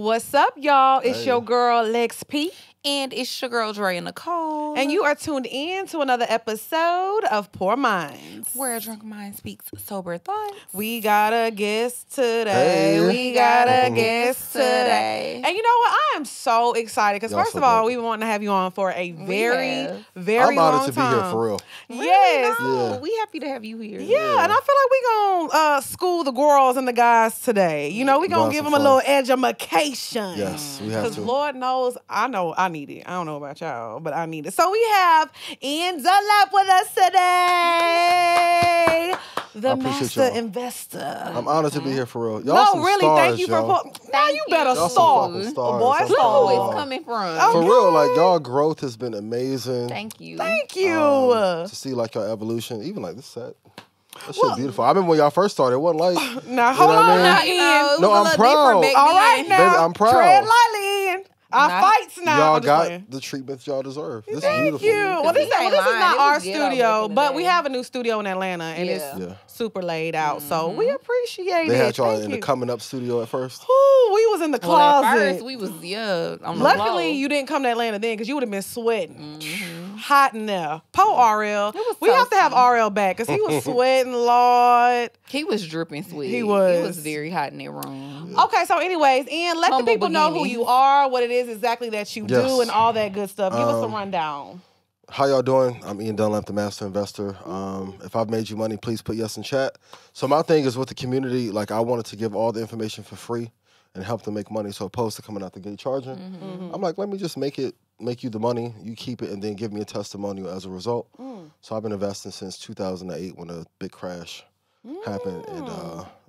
What's up, y'all? It's Hey. your girl, Lex P. And it's your girl, Dre Nicole. And you are tuned in to another episode of Poor Minds. Where a drunk mind speaks sober thoughts. We got a guest today. Hey. We got a guest today. today. And you know what? I am so excited because Y'all first so of all, dope. we've been wanting to have you on for a very, have. very I'm long honored to time. be here for real. Yes. No, Yeah. we happy to have you here. Yeah, and I feel like we gonna school the girls and the guys today. You know, we gonna Gonna give have them a some little education. Yes, we have Because to. Lord knows, I know I need it. I don't know about y'all, but I need it. So we have Ian Dunlap with us today. The I appreciate master y'all. investor. I'm honored to be here for real. Y'all No, some really, stars, thank you y'all. for now you better you. Y'all star. some fucking stars. Boy, I'm star. Look proud who of it's y'all. coming from. Oh. For real, like y'all growth has been amazing. Thank you. Thank you. To see like your evolution, even like this set. That shit beautiful. I remember when y'all first started, it wasn't like Now hold know what I on mean? now, You Ian. know, it No, was a I'm little proud. different back All then. right now. Baby, I'm proud. Tread lightly, Ian. Our Nah. fights now. y'all I'm just got playing. the treatment y'all deserve. This is Thank beautiful. you. Well, this, He well, ain't this is lying. not It our was ghetto studio, back in the but we day. have a new studio in Atlanta, and Yeah. it's Yeah. super laid out. So we appreciate They it. had y'all Thank in you. the coming up studio at first. Ooh, we was in the Well, at closet. first, we was, on the Luckily, low. you didn't come to Atlanta then because you would have been sweating. Hot in there. Po RL. was We have to have toasty. RL back because he was sweating, Lord. He was dripping sweat. He It was. was very hot in that room. Okay, so anyways, Ian, let Humble the people know who beginnings. you are, what it is exactly that you Yes. do, and all that good stuff. Give us a rundown. How y'all doing? I'm Ian Dunlap, the Master Investor. If I've made you money, please put yes in chat. So my thing is with the community, like I wanted to give all the information for free and help them make money. So opposed to coming out the gate charging, I'm like, let me just make you the money, you keep it, and then give me a testimonial as a result. So I've been investing since 2008 when a big crash happened, and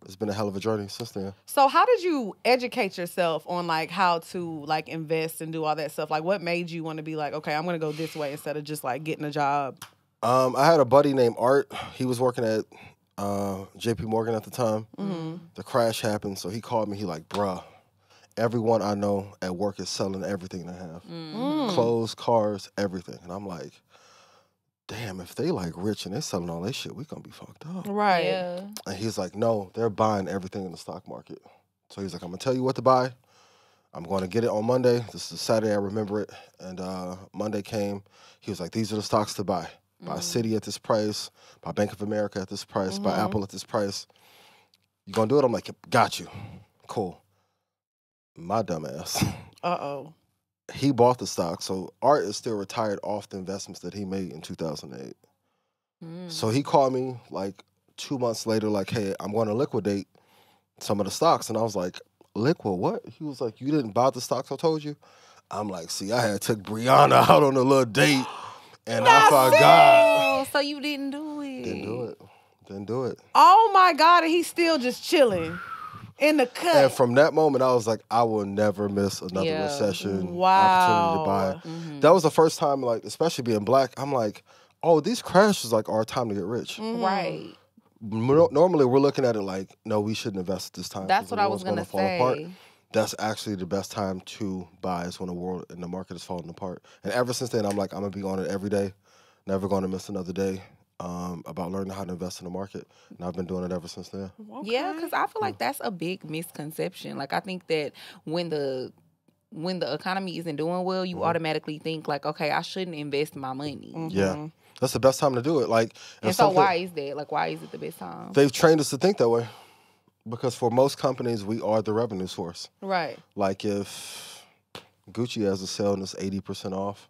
it's been a hell of a journey since then. So how did you educate yourself on like how to like invest and do all that stuff? Like what made you want to be like, okay, I'm gonna go this way instead of just like getting a job? I had a buddy named Art. He was working at J.P. Morgan at the time. The crash happened, so he called me. He like, bruh, everyone I know at work is selling everything they have. Clothes, cars, everything. And I'm like, damn, if they like rich and they selling all that shit, we gonna be fucked up. Right. Yeah. And he's like, no, they're buying everything in the stock market. So he's like, I'm gonna tell you what to buy. I'm going to get it on Monday. This is Saturday, I remember it. And Monday came. He was like, these are the stocks to buy. Buy Citi at this price. Buy Bank of America at this price. Buy Apple at this price. You gonna do it? I'm like, got you. Cool. My dumb ass. Uh-oh. He bought the stock. So Art is still retired off the investments that he made in 2008. So he called me like 2 months later, like, hey, I'm going to liquidate some of the stocks. And I was like, liquid what? He was like, you didn't buy the stocks I told you? I'm like, see, I had took Brianna out on a little date and I forgot. Oh, so you didn't do it. Didn't do it. Oh my God, and he's still just chilling in the cut. And from that moment, I was like, I will never miss another Yeah. recession Wow. opportunity to buy. That was the first time, like, especially being black, I'm like, oh, these crashes like are a time to get rich. Right. Normally, we're looking at it like, no, we shouldn't invest at this time. That's 'cause the what I was world's gonna fall apart. say. That's actually the best time to buy is when the world and the market is falling apart. And ever since then, I'm like, I'm gonna be on it every day, never gonna miss another day. About learning how to invest in the market, and I've been doing it ever since then. Yeah, because I feel like that's a big misconception. Like I think that when the economy isn't doing well, you automatically think like, okay, I shouldn't invest my money. Yeah, that's the best time to do it. Like, And so why is that? Like, why is it the best time? they've trained us to think that way? Because for most companies, we are the revenue source. Right. Like if Gucci has a sale and it's 80% off,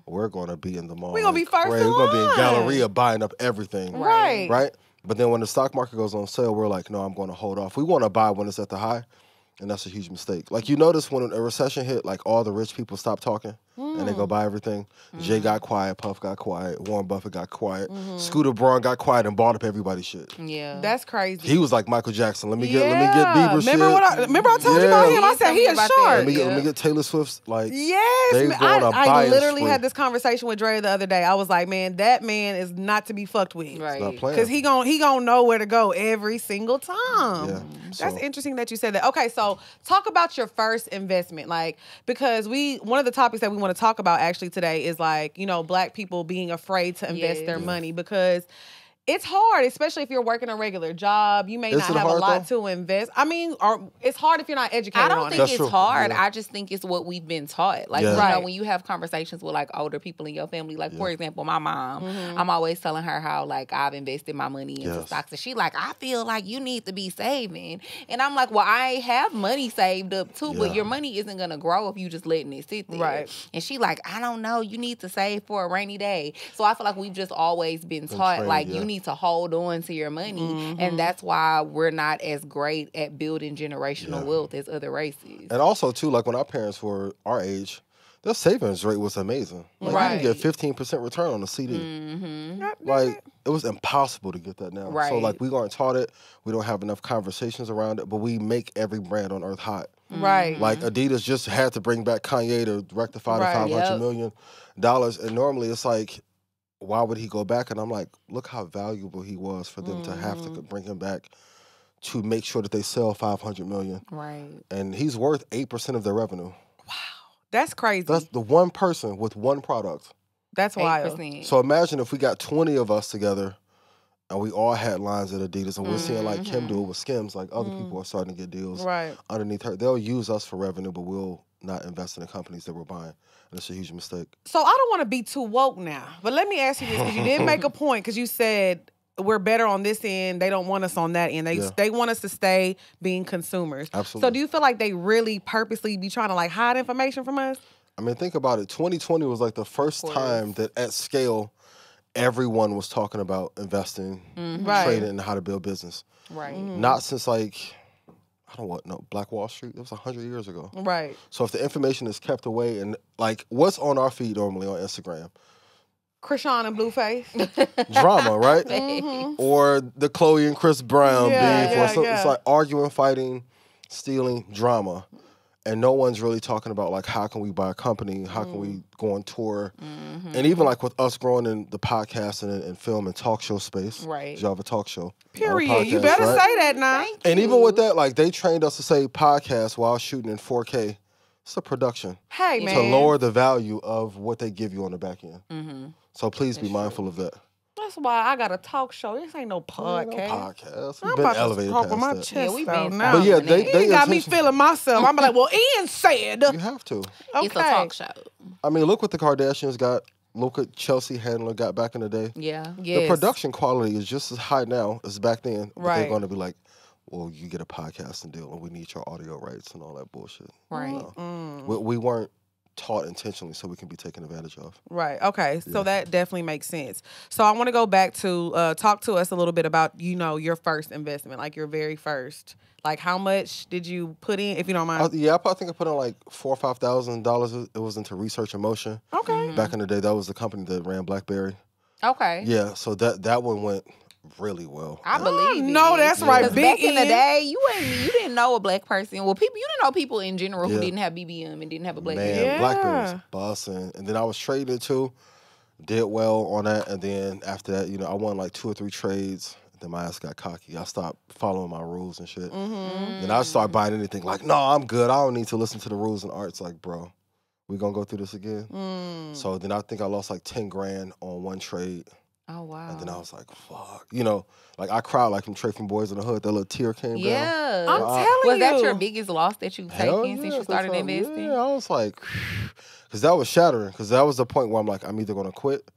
we're going to be in the mall. We gonna be first We're in going to be in line. Galleria buying up everything. Right. Right? But then when the stock market goes on sale, we're like, no, I'm going to hold off. We want to buy when it's at the high, and that's a huge mistake. Like you notice when a recession hit, like all the rich people stop talking and they go buy everything. Jay got quiet, Puff got quiet, Warren Buffett got quiet, Scooter Braun got quiet and bought up everybody's shit. Yeah. That's crazy. He was like Michael Jackson. Let me get Bieber shit. Remember I told you about Yeah. him? I said he You a told me about shark. that. Let me get Taylor Swift's like. Yes, They man. going on a I buying literally spree. had this conversation with Dre the other day. I was like, man, that man is not to be fucked with. right. Not playing. Because he gon' know where to go every single time. Yeah. That's So- interesting that you said that. Okay, so talk about your first investment. Like, because one of the topics that we want to talk about actually today is like, you know, black people being afraid to invest Yes. their money because It's hard, especially if you're working a regular job. You may Is not it have a hard, lot though? to invest. I mean, or it's hard if you're not educated I don't on think it. That's it's true. hard. Yeah. I just think it's what we've been taught. Like, Yeah. you know, Right. when you have conversations with like older people in your family, like for Yeah. example, my mom, Mm-hmm. I'm always telling her how like I've invested my money into Yes. stocks. And she like, I feel like you need to be saving. And I'm like, well, I have money saved up too, but Yeah. your money isn't going to grow if you just letting it sit there. Right. And she like, I don't know. You need to save for a rainy day. So I feel like we've just always been taught trained, like yeah. you need to hold on to your money. And that's why we're not as great at building generational Yeah. wealth as other races. And also too, like when our parents were our age, their savings rate was amazing. Like you Right. can get 15% return on a CD. Like it was impossible to get that now. So Right. like we aren't taught it. We don't have enough conversations around it. But we make every brand on earth hot. Right. Like Adidas just had to bring back Kanye to rectify the Right. $500 Yep. million dollars. And normally it's like, why would he go back? And I'm like, look how valuable he was for them to have to bring him back to make sure that they sell 500 million. Right. And he's worth 8% of their revenue. That's crazy. That's the one person with one product. That's wild. 8%. So imagine if we got 20 of us together and we all had lines at Adidas and we're seeing like Kim do it with Skims, like other people are starting to get deals Right. underneath her. They'll use us for revenue, but we'll not invest in the companies that we're buying. And it's a huge mistake. So I don't want to be too woke now, but let me ask you this because you did make a point because you said we're better on this end. They don't want us on that end. Yeah. They want us to stay being consumers. Absolutely. So do you feel like they really purposely be trying to like hide information from us? I mean, think about it. 2020 was like the first time that at scale, everyone was talking about investing, Right. trading, and how to build business. Right. Not since like, I don't know, Black Wall Street. It was 100 years ago. Right. So if the information is kept away and like what's on our feed normally on Instagram? Krishan and Blueface. Drama, right? Mhm. Or the Chloe and Chris Brown Yeah, beef. yeah, Or something. yeah. It's like arguing, fighting, stealing, drama. And no one's really talking about like how can we buy a company? How can we go on tour? And even like with us growing in the podcast and film and talk show space. Right. You have a talk show. Period. You podcast, better right? say that now. And even with that, like they trained us to say podcast while shooting in 4K. It's a production Hey, man. to lower the value of what they give you on the back end. Mm-hmm. So please be mindful of that. That's why I got a talk show. This ain't no podcast. No podcast. I'm We've been about elevated to pump past my that. chest Yeah, we've out been now. But yeah, They Ian got me intention- feeling myself. I'm like, well, Ian said. You have to. Okay. It's a talk show. I mean, look what the Kardashians got. Look what Chelsea Handler got back in the day. Yeah. Yes. The production quality is just as high now as back then. But Right. they're going to be like, well, you get a podcasting deal and we need your audio rights and all that bullshit. Right. Mm. We weren't taught intentionally so we can be taken advantage of. Right. Okay. So that definitely makes sense. So I want to go back to talk to us a little bit about, your first investment, like your very first. Like how much did you put in, if you don't mind? I think I put in like $4,000 or $5,000. It was into Research in Motion. Okay. Back in the day, that was the company that ran BlackBerry. Okay. Yeah, so that one went really well. I believe it. no, that's right. 'Cause Big back in the Ian. day, you didn't know a black person. Well, you didn't know people in general who Yeah. didn't have BBM and didn't have a black Man, BBM. Yeah. BlackBerry was busting. And then I was trading it too. Did well on that. And then after that, I won like 2 or 3 trades. Then my ass got cocky. I stopped following my rules and shit. Mm-hmm. Then I started buying anything like, no, I'm good. I don't need to listen to the rules and arts. Like, bro, we gonna go through this again? Mm. So then I think I lost like 10 grand on one trade. Oh wow. And then I was like, fuck. Like I cried like from Trey from Boys in the Hood. That little tear came down. Yeah. I'm telling Was you. that your biggest loss that you've Hell taken since yeah, you started that's how- investing? Yeah, I was like, because that was shattering. Because that was the point where I'm like, I'm either going to quit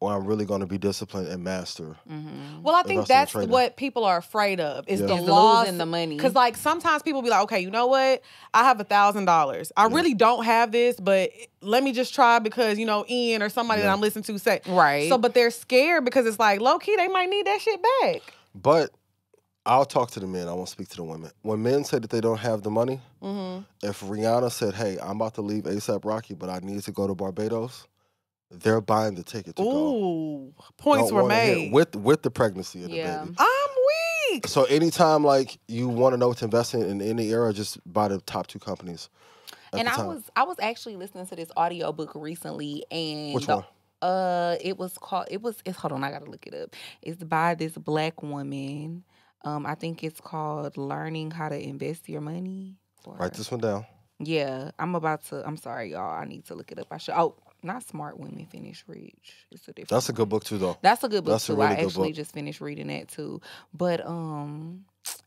or I'm really going to be disciplined and master. Mm-hmm. Well, I think investing in that's trading. what people are afraid of is Yeah. the Is loss. losing the money. Because like sometimes people be like, okay, you know what? I have $1,000. I really don't have this, but let me just try because Ian or somebody that Yeah. I'm listening to say. Right. So, but they're scared because it's like low key they might need that shit back. But I'll talk to the men. I won't speak to the women. When men say that they don't have the money, if Rihanna said, hey, I'm about to leave A$AP Rocky, but I need to go to Barbados, they're buying the ticket to go. Ooh, points Don't were wanna hear- made. with the pregnancy of the Yeah. baby. I'm weak. So anytime like you want to know what to invest in any era, just buy the top 2 companies. at And the I time. was actually listening to this audiobook recently, and Which one? it was hold on, I gotta look it up. It's by this black woman. I think it's called Learning How to Invest Your Money. Write this one down. Yeah, I'm sorry, y'all. I need to look it up. not Smart Women Finish Rich. It's a different. That's a good book too, though. That's a good book That's a too. really I good actually book. just finished reading that too. But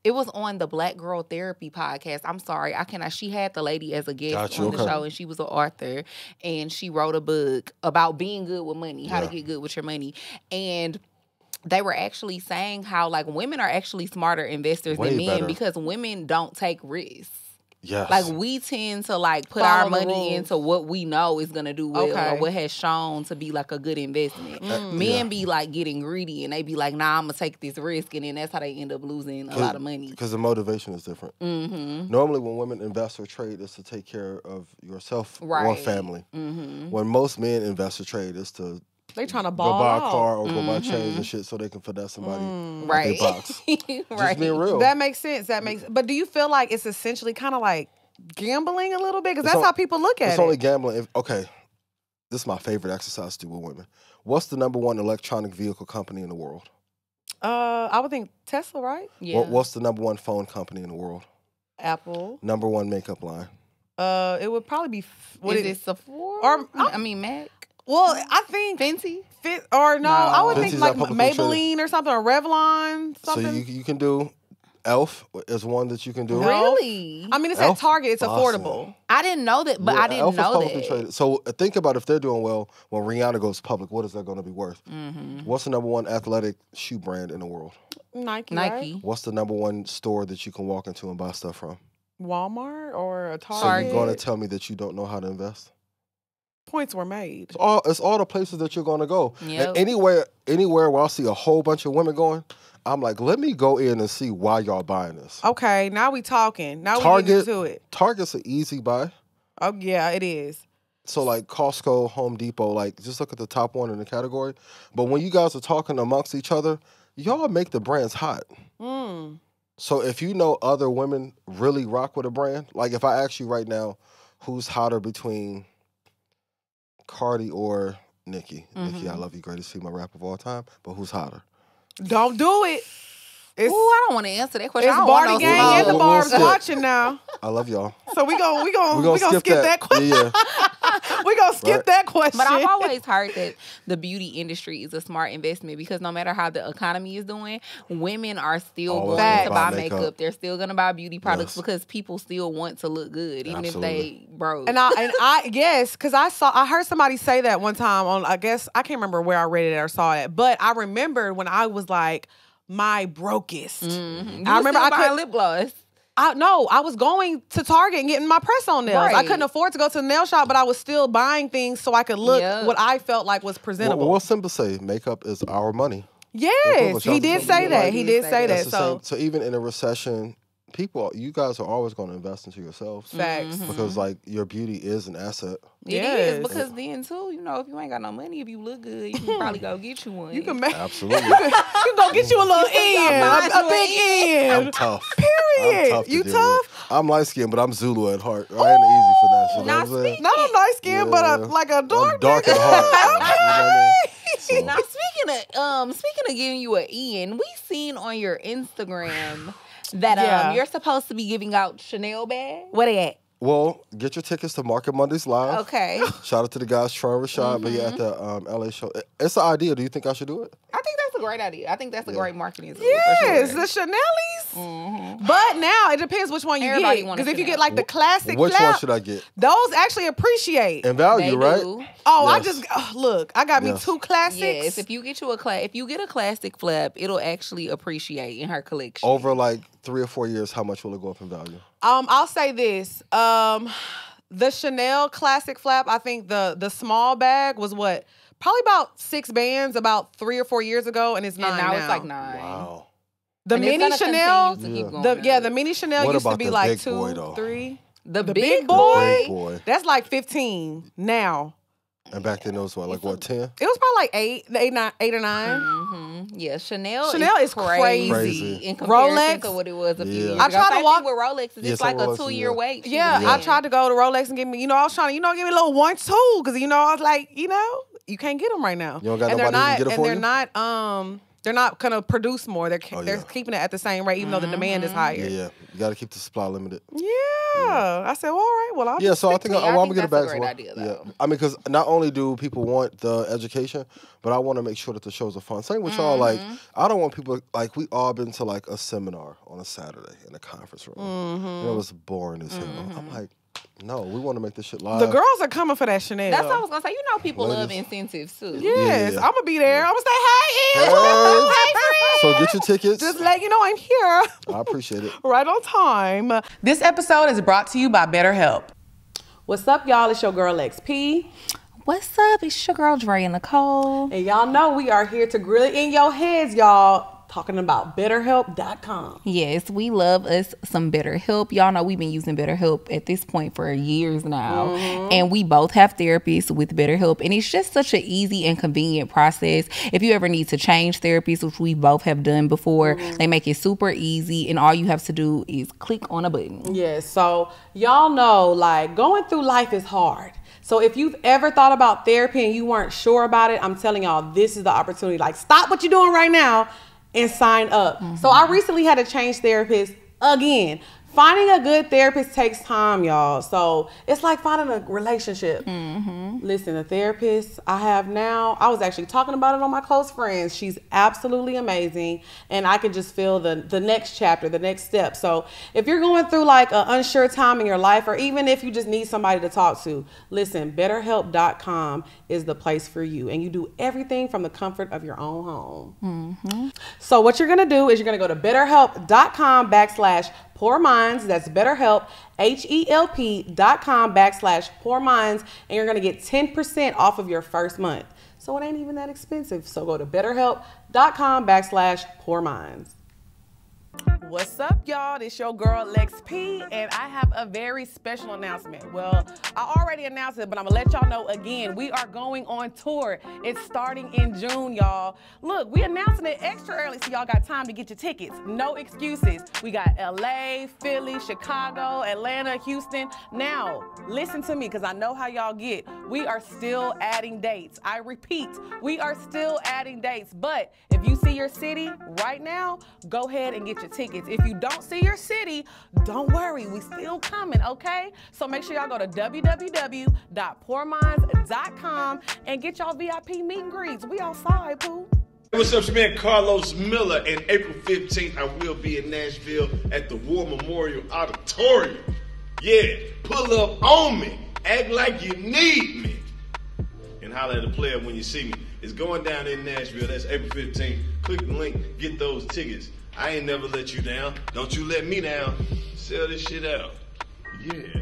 it was on the Black Girl Therapy podcast. I'm sorry, I cannot. She had the lady as a guest Gotcha, on the okay. show, and she was an author, and she wrote a book about being good with money, how to Yeah. get good with your money, and they were actually saying how like women are actually smarter investors Way than men better. because women don't take risks. Yes. Like we tend to like put Follow our the money rules. into what we know is gonna do well Okay. or what has shown to be like a good investment. Men Yeah. be like getting greedy and they be like, nah, I'm gonna take this risk, and then that's how they end up losing a lot of money. Because the motivation is different. Mm-hmm. Normally, when women invest or trade, it's to take care of yourself or Right. family. Mm-hmm. When most men invest or trade, it's to They trying to go ball buy a out. car or go buy chains and shit so they can finesse somebody Mm. at Right. their box. right. Just being real. That makes sense. But do you feel like it's essentially kind of like gambling a little bit? Because It's that's on- how people look at It's it. only gambling. Okay, this is my favorite exercise to do with women. What's the number one electronic vehicle company in the world? I would think Tesla, right? Yeah. What's the number one phone company in the world? Apple. Number one makeup line? It would probably be. What Is it it Sephora? Or- I mean Mac? Well, I think Fenty? Fit or no, I would Fenty's think not like publicly traded. Maybelline or something or Revlon something. So you can do Elf is one that you can do. No. Really? I mean, it's Elf at Target. It's Boston. affordable. I didn't know that, but Yeah, I didn't Elf is know publicly that. traded. So think about if they're doing well when Rihanna goes public, what is that going to be worth? Mm-hmm. What's the number one athletic shoe brand in the world? Nike. Nike. Right? What's the number one store that you can walk into and buy stuff from? Walmart or a So Target. you're going to tell me that you don't know how to invest? Points were made. It's all the places that you're going to go. Yep. And anywhere where I see a whole bunch of women going, I'm like, let me go in and see why y'all buying this. Okay, now we talking. Now we Target. getting to it. Target's an easy buy. Oh yeah, it is. So like Costco, Home Depot, like just look at the top one in the category. But when you guys are talking amongst each other, y'all make the brands hot. Mm. So if you know other women really rock with a brand, like if I ask you right now, who's hotter between Cardi or Nicki? Nicki, I love you, greatest female rapper of all time, but who's hotter? Don't do it. Ooh, It's I don't want to answer that question. it's I don't want Barty no Gang smoke. and the We'll Barb's skip. watching now. I love y'all. So we gonna We're gonna skip that question. Yeah, We gonna skip Right. that question. But I've always heard that the beauty industry is a smart investment because no matter how the economy is doing, women are still Always going gonna to buy buy makeup. makeup. They're still going to buy beauty products Yes. because people still want to look good, even Absolutely. if they broke. And I yes, because I heard somebody say that one time on, I guess I can't remember where I read it or saw it, but I remember when I was like my brokest. Mhm. I remember I buying could lip gloss. I was going to Target and getting my press on nails. I Right. couldn't afford to go to the nail shop, but I was still buying things so I could look Yep. what I felt like was presentable. What Simba say? Makeup is our money. Yes, Shout he out to did Simba. say that. Like, He did say That's that. the So same. So even in a recession, you guys are always going to invest into yourselves facts. because like your beauty is an asset. It Yes. is because then too, if you ain't got no money, if you look good, you can probably go get you one. You can make Absolutely. you can go get you a little end, find a you big I'm end. tough. Period. I'm tough to You deal tough? with. I'm light skinned, but I'm Zulu at heart. I ain't easy for that. You know Not what I'm saying? Not a light skin, but Yeah. like a dark. I'm dark at heart. You know what I mean? Now speaking of giving you an Ian, we seen on your Instagram that Yeah. you're supposed to be giving out Chanel bags. Where they at? Well, get your tickets to Market Mondays Live. Okay. Shout out to the guys, Tron Rashad, but yeah, at the LA show. It's an idea. Do you think I should do it? I think that's a great idea. I think that's a great marketing tool. Yes, for the sure. Chanel's. But now it depends which one you Everybody get. want a Because if you Chanel. get like the classic Which flap, one should I get? those actually appreciate. In value, They right? do. Oh, I Yes. just look. I got me Yes. 2 classics. Yes, if you get a classic flap, it'll actually appreciate in her collection. Over like 3 or 4 years, how much will it go up in value? I'll say this. The Chanel classic flap, I think the small bag was what? Probably about 6 bands about 3 or 4 years ago, and it's and 9 now now. it's like 9. Wow. The And it's mini gonna Chanel, continue to keep going the up. mini Chanel What used to about be the like big 2, boy, though? 3. The big big boy? Big boy. That's like 15 now. And back then it was what, like what, 10? It was probably like 8 or 9. Mm-hmm. Yeah, Chanel is crazy. Crazy. in comparison Rolex? to what it was a few Yeah. years I ago. tried to Same walk- thing with Rolex. It's Yeah, like some a Rolexes, 2-year yeah. wait. Yeah, Yeah. I tried to go to Rolex and give me, I was trying to, give me a little 1-2 because, I was like, you can't get them right now. You don't got and nobody who can get it and for they're you? not, They're not gonna produce more. They're Oh, they're yeah. keeping it at the same rate, even though the demand is higher. Yeah, you got to keep the supply limited. Yeah. I said, well, all right. Well, I'll Yeah, just so I stick think to I it. want to get it that's back a as great well. idea, Yeah, though. I mean, because not only do people want the education, but I want to make sure that the shows are fun. Same with y'all. Like, I don't want people like we all been to like a seminar on a Saturday in a conference room. And it was boring as hell. I'm like, no, we want to make this shit live. The girls are coming for that Chanel. That's what I was gonna say. You know, people love Ladies. incentives too. Yes, Yeah. I'm gonna be there. I'm gonna say, hey, Hey. hey, friend. So get your tickets. Just let you know I'm here. I appreciate it. Right on time. This episode is brought to you by BetterHelp. What's up, y'all? It's your girl XP. What's up? It's your girl Dre and Nicole. And y'all know we are here to grill it in your heads, y'all. Talking about BetterHelp.com. Yes, we love us some BetterHelp. Y'all know we've been using BetterHelp at this point for years now. And we both have therapists with BetterHelp. And it's just such an easy and convenient process. If you ever need to change therapists, which we both have done before, they make it super easy. And all you have to do is click on a button. Yes, so y'all know, like, going through life is hard. So if you've ever thought about therapy and you weren't sure about it, I'm telling y'all, this is the opportunity. Like, stop what you're doing right now and sign up. So I recently had to change therapists again. Finding a good therapist takes time, y'all. So it's like finding a relationship. Listen, the therapist I have now, I was actually talking about it on my close friends. She's absolutely amazing. And I can just feel the next chapter, the next step. So if you're going through like an unsure time in your life, or even if you just need somebody to talk to, listen, BetterHelp.com is the place for you. And you do everything from the comfort of your own home. So what you're gonna do is you're gonna go to BetterHelp.com/Poor Minds. That's BetterHelp, HELP.com/Poor Minds. And you're going to get 10% off of your first month. So it ain't even that expensive. So go to BetterHelp.com/Poor Minds. What's up, y'all? This your girl Lex P, and I have a very special announcement. Well, I already announced it, but I'm gonna let y'all know again. We are going on tour. It's starting in June, y'all. Look, we announcing it extra early so y'all got time to get your tickets. No excuses. We got LA, Philly, Chicago, Atlanta, Houston. Now, listen to me, because I know how y'all get. We are still adding dates. I repeat, we are still adding dates. But if you see your city right now, go ahead and get your tickets. If you don't see your city, don't worry, we still coming, okay? So make sure y'all go to www.poorminds.com and get y'all VIP meet and greets. We outside, poo. Hey, what's up, it's your man Carlos Miller, and April 15th I will be in Nashville at the War Memorial Auditorium. Yeah, pull up on me, act like you need me, and holler at the player when you see me. It's going down in Nashville, that's April 15th. Click the link, get those tickets. I ain't never let you down. Don't you let me down. Sell this shit out. Yeah.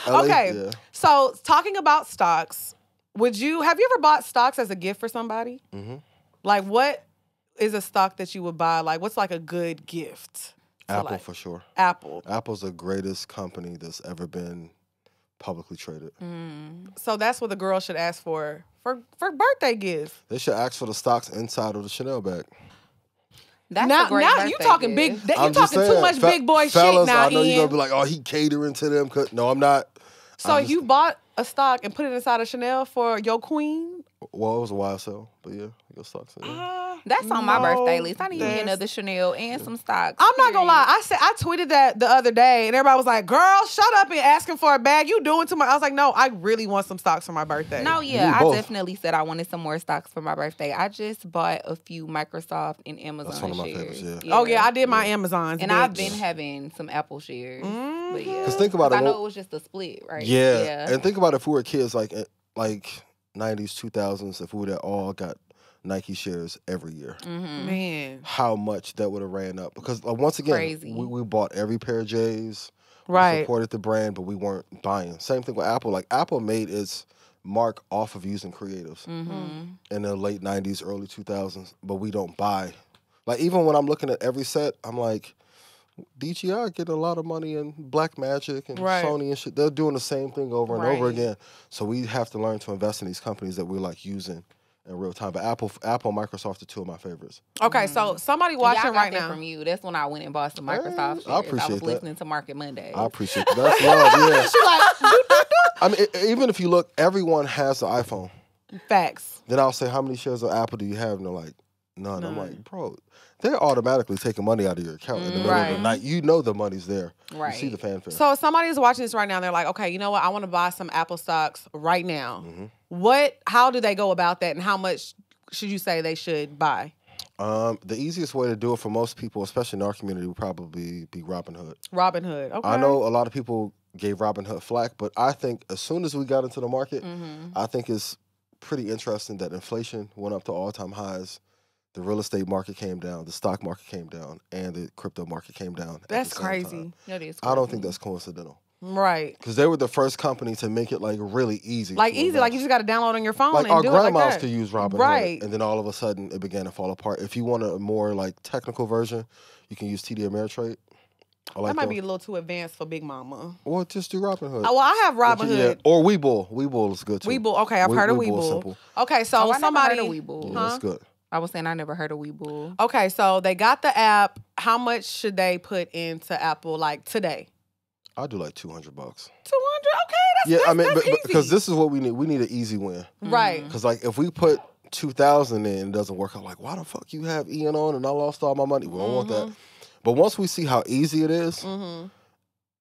Okay, Yeah. so talking about stocks, have you ever bought stocks as a gift for somebody? Like, what is a stock that you would buy? Like, what's like a good gift? to, Apple like, for sure. Apple. Apple's the greatest company that's ever been publicly traded. So that's what the girl should ask for birthday gifts. They should ask for the stocks inside of the Chanel bag. That's now a great you birthday talking gift. big. You I'm just talking too saying, much big boy fellas, shit now, I know you're Ian. gonna be like, oh, he catering to them. No, I'm not. So I'm just- you bought a stock and put it inside of Chanel for your queen? Well, it was a YSL, but yeah, your stocks. Yeah. That's on my No, birthday list. I need me that's- another Chanel and some stocks. I'm not gonna period. lie. I tweeted that the other day, and everybody was like, "Girl, shut up and asking for a bag. You doing too much." I was like, "No, I really want some stocks for my birthday." No, We yeah, I both. definitely said I wanted some more stocks for my birthday. I just bought a few Microsoft and Amazon That's one of my shares. favorites, Oh yeah, I did my Amazons, And bitch. I've been having some Apple shares. But yeah. 'Cause think about it, I know well- it was just a split, right? Yeah. And think about if we were kids like 90s, 2000s, if we would have all got Nike shares every year, man, how much that would have ran up. Because once again, Crazy. we bought every pair of J's. We right? supported the brand, but we weren't buying. Same thing with Apple. Like Apple made its mark off of using creatives in the late 90s, early 2000s, but we don't buy. Like even when I'm looking at every set, I'm like, DJI getting a lot of money in Black Magic and Right. Sony and shit. They're doing the same thing over and over Right. again. So we have to learn to invest in these companies that we're like using in real time. But Apple and Microsoft are two of my favorites. Okay, so somebody Yeah, I watching got right that now. from you. That's when I went and bought some Microsoft shares. I appreciate was that. listening to Market Monday. I appreciate that. That's love, yeah. She like I mean, even if you look, everyone has an iPhone. facts. Then I'll say, how many shares of Apple do you have? And they're like, None. I'm like, bro, they're automatically taking money out of your account in the middle of Right. the night. You know the money's there. Right. You see the fanfare. So if somebody is watching this right now, they're like, okay, you know what? I want to buy some Apple stocks right now. How do they go about that, and how much should you say they should buy? The easiest way to do it for most people, especially in our community, would probably be Robinhood. Robinhood. Okay. I know a lot of people gave Robinhood flack, but I think as soon as we got into the market, I think it's pretty interesting that inflation went up to all-time highs. The real estate market came down, the stock market came down, and the crypto market came down. at the That's same crazy. time. That is I don't crazy. think that's coincidental. Right. Because they were the first company to make it like really easy. Like to easy. Like you invest. just got to download on your phone Like and our do it like grandmas that. could use Robinhood, Right. and then all of a sudden it began to fall apart. If you want a more like technical version, you can use TD Ameritrade. I like That might those. be a little too advanced for Big Mama. Or just do Robinhood. Oh, well, I have Robinhood. Yeah. Or Webull. Webull is good too. Webull. Okay, I've heard of Webull's Webull. simple. Okay, so I never somebody. heard of Webull. Yeah, that's good. I was saying I never heard of Webull. Okay, so they got the app. How much should they put into Apple like today? I'll do like $200. 200. Okay, that's because easy. this is what we need. We need an easy win. Right. Because like if we put 2,000 in and it doesn't work, I'm like, why the fuck you have Ian on and I lost all my money? We don't want that. But once we see how easy it is,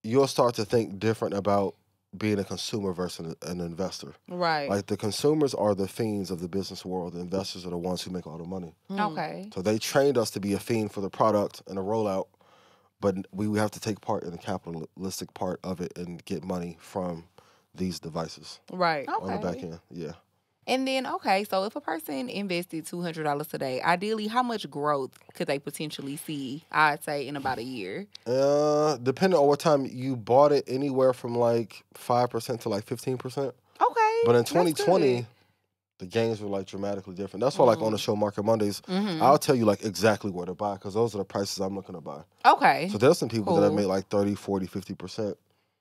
you'll start to think different about being a consumer versus an investor. Right. Like the consumers are the fiends of the business world. The investors are the ones who make all the money. Okay. So they trained us to be a fiend for the product and a rollout, but we have to take part in the capitalistic part of it and get money from these devices right. on the Okay. back end. Yeah. And then, okay, so if a person invested $200 today, ideally, how much growth could they potentially see, I'd say, in about a year? Depending on what time you bought it, anywhere from like 5% to like 15%. Okay. But in that's 2020, good. the gains were like dramatically different. That's why, like on the show Market Mondays, I'll tell you like exactly where to buy because those are the prices I'm looking to buy. Okay. So there's some people that have Cool. made like 30, 40, 50%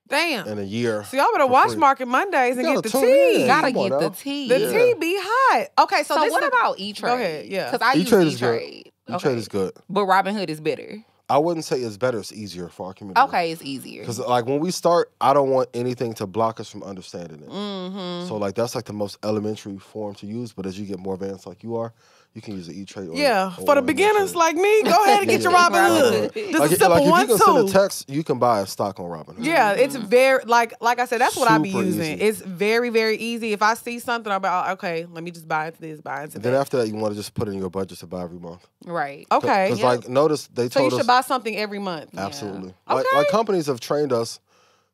Damn. in a year. So y'all better for watch free. Market Mondays and You get the gotta tune in. tea. Gotta Come on get the now. tea. The Yeah. tea be hot. Okay, so So this what is- about E-Trade? Go ahead, yeah. Because I use E-Trade is good. E-Trade. E-Trade is good. But Robinhood is better. I wouldn't say it's better. It's easier for our community. Okay, it's easier. Because like when we start, I don't want anything to block us from understanding it. So like that's like the most elementary form to use. But as you get more advanced, like you are, you can use the E-Trade. Yeah, or for the an beginners E-Trade. like me, go ahead and get your Robinhood. This Like, is simple like one if you can send too. a text, you can buy a stock on Robinhood. Yeah, it's very like I said, that's what I be Super using. easy. It's very, very easy. If I see something about okay, let me just buy into this, buy into And then that. after that, you want to just put it in your budget to buy every month. Right. Okay. Because like notice they So you told us should buy something every month. absolutely. Yeah. Like Okay. companies have trained us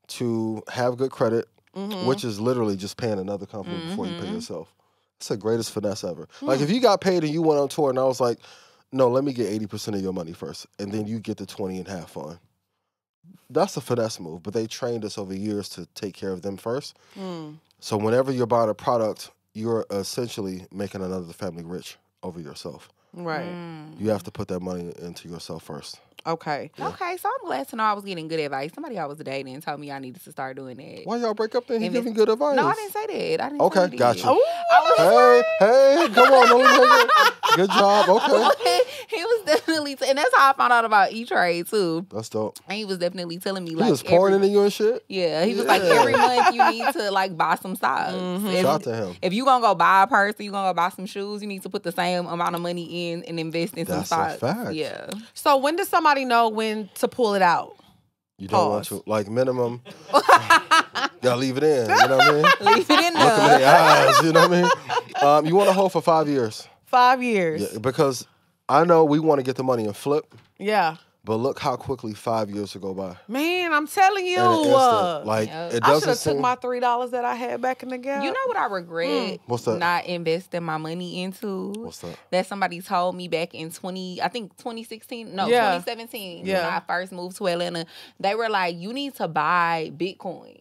to have good credit, Mm-hmm. which is literally just paying another company before you pay yourself. It's the greatest finesse ever. Like if you got paid and you went on tour and I was like, no, let me get 80% of your money first, and then you get the 20 and half on. That's a finesse move, but they trained us over years to take care of them first. So whenever you're buying a product, you're essentially making another family rich over yourself. Right. You have to put that money into yourself first. Okay. Okay, so I'm glad to know I was getting good advice. Somebody I was dating told me I needed to start doing that. Why y'all break up then? He If it's- giving good advice. No, I didn't say that. I didn't Okay, say that. got you. Ooh. Hey, come on, don't make it. Good job. Okay. He was definitely, and that's how I found out about E-Trade too. That's dope. And he was definitely telling me He like was pouring every- into you and shit. Yeah, he was like every month you need to like buy some stocks. If, Shout out to him. if you gonna go buy a purse or you gonna go buy some shoes, you need to put the same amount of money in and invest in That's a some stocks. fact. Yeah. So when does somebody know when to pull it out? You don't want Pause. to. Like minimum. Gotta leave it in. You know what I mean? Leave it in Look them in there. their eyes. You know what I mean? You want to hold for 5 years. 5 years. Yeah, because I know we want to get the money and flip, Yeah. but look how quickly 5 years will go by. Man, I'm telling you. In an instant. Like Yep. it I should doesn't have took seem. my $3 that I had back in the gap. You know what I regret What's that? not investing my money into? What's that? That somebody told me back in 2016. No, Yeah. 2017. Yeah. When I first moved to Atlanta. They were like, you need to buy Bitcoin.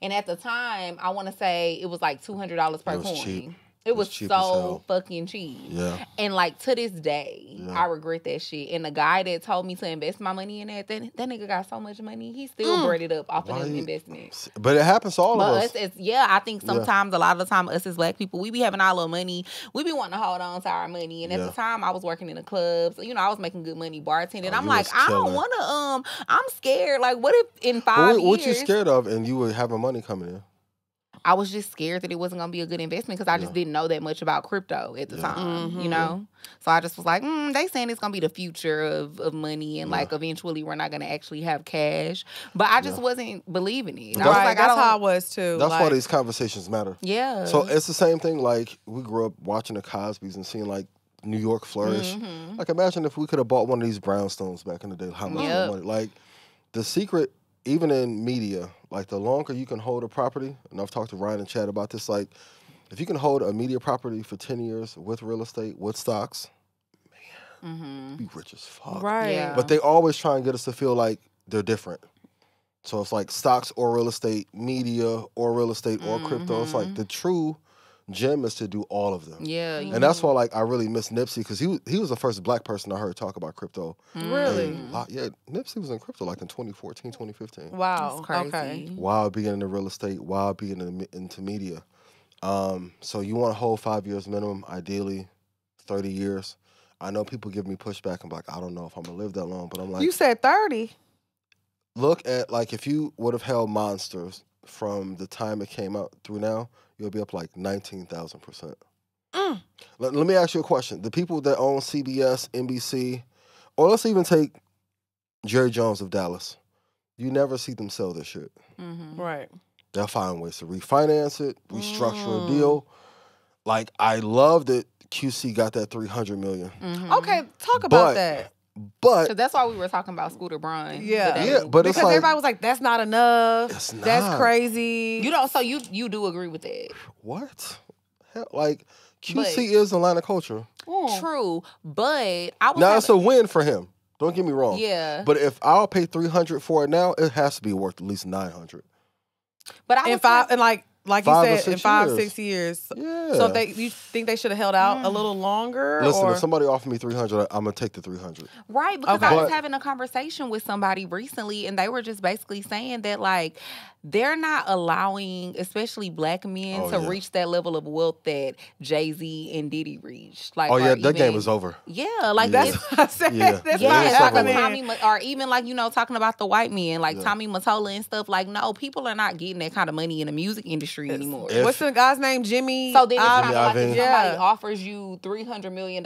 And at the time, I want to say it was like $200 per It was coin. cheap. It was cheap as so hell. fucking cheap. Yeah. And like to this day, Yeah. I regret that shit. And the guy that told me to invest my money in that nigga got so much money. He still brought it up off of Why them you- investments. But it happens to all But of us us. as I think sometimes a lot of the time us as black people, we be having our little money. We be wanting to hold on to our money. And at Yeah. the time I was working in the clubs. You know, I was making good money bartending. Oh, I'm you like, was I don't killing. wanna I'm scared. Like what if in 5 But years what you scared of and you were having money coming in? I was just scared that it wasn't gonna be a good investment because I just didn't know that much about crypto at the time, you know. So I just was like, they saying it's gonna be the future of money, and like eventually we're not gonna actually have cash. But I just wasn't believing it. I was Right, like, that's how I was too. That's like, why these conversations matter. Yeah. So it's the same thing. Like we grew up watching the Cosbys and seeing like New York flourish. Like imagine if we could have bought one of these brownstones back in the day. How much more money? Like the secret, even in media, like the longer you can hold a property, and I've talked to Ryan and Chad about this. Like if you can hold a media property for 10 years with real estate, with stocks, man, be rich as fuck. right. Yeah. But they always try and get us to feel like they're different. So it's like stocks or real estate, media or real estate or crypto. It's like the true gem is to do all of them. Yeah. And that's why like I really miss Nipsey because he was the first black person I heard talk about crypto. Really? And, yeah, Nipsey was in crypto like in 2014, 2015. Wow. That's crazy. Okay. While being into real estate, while being into media. So you want to hold 5 years minimum, ideally 30 years. I know people give me pushback. I'm like, I don't know if I'm going to live that long. But I'm like, You said 30. look at like if you would have held Monsters from the time it came out through now, you'll be up like 19,000%. Let me ask you a question. The people that own CBS, NBC, or let's even take Jerry Jones of Dallas, you never see them sell this shit. Right. They'll find ways to refinance it, restructure a deal. Like I love that QC got that $300 million. Okay, talk about But- that. But So that's why we were talking about Scooter Braun. Yeah. today. yeah, but it's Because like everybody was like, that's not enough. It's That's not. crazy. You don't. So you do agree with that? what? Hell, like QC But- is Atlanta culture. True, but I was Now it's a win for him. Don't get me wrong. Yeah. But if I'll pay $300 for it now, it has to be worth at least $900. but I in was five, and like you 5 or said, in 6 5, years. 6 years. Yeah. So if you think they should have held out a little longer? Listen, or? if somebody offered me $300, I'm gonna take the $300. Right, because Okay. I was But- having a conversation with somebody recently, and they were just basically saying that, like, they're not allowing, especially black men, to yeah. reach that level of wealth that Jay-Z and Diddy reached. Like, Oh yeah, or that game even- is over. Yeah, like Yeah. it's- That's what I said. Yeah. That's Yeah, not it's like over with. happening. or even like, you know, talking about the white men, like Yeah. Tommy Mottola and stuff. Like, no, people are not getting that kind of money in the music industry anymore. If- What's the guy's name? Jimmy. So then it's kind Jimmy of like if Iovine. somebody Yeah. offers you $300 million,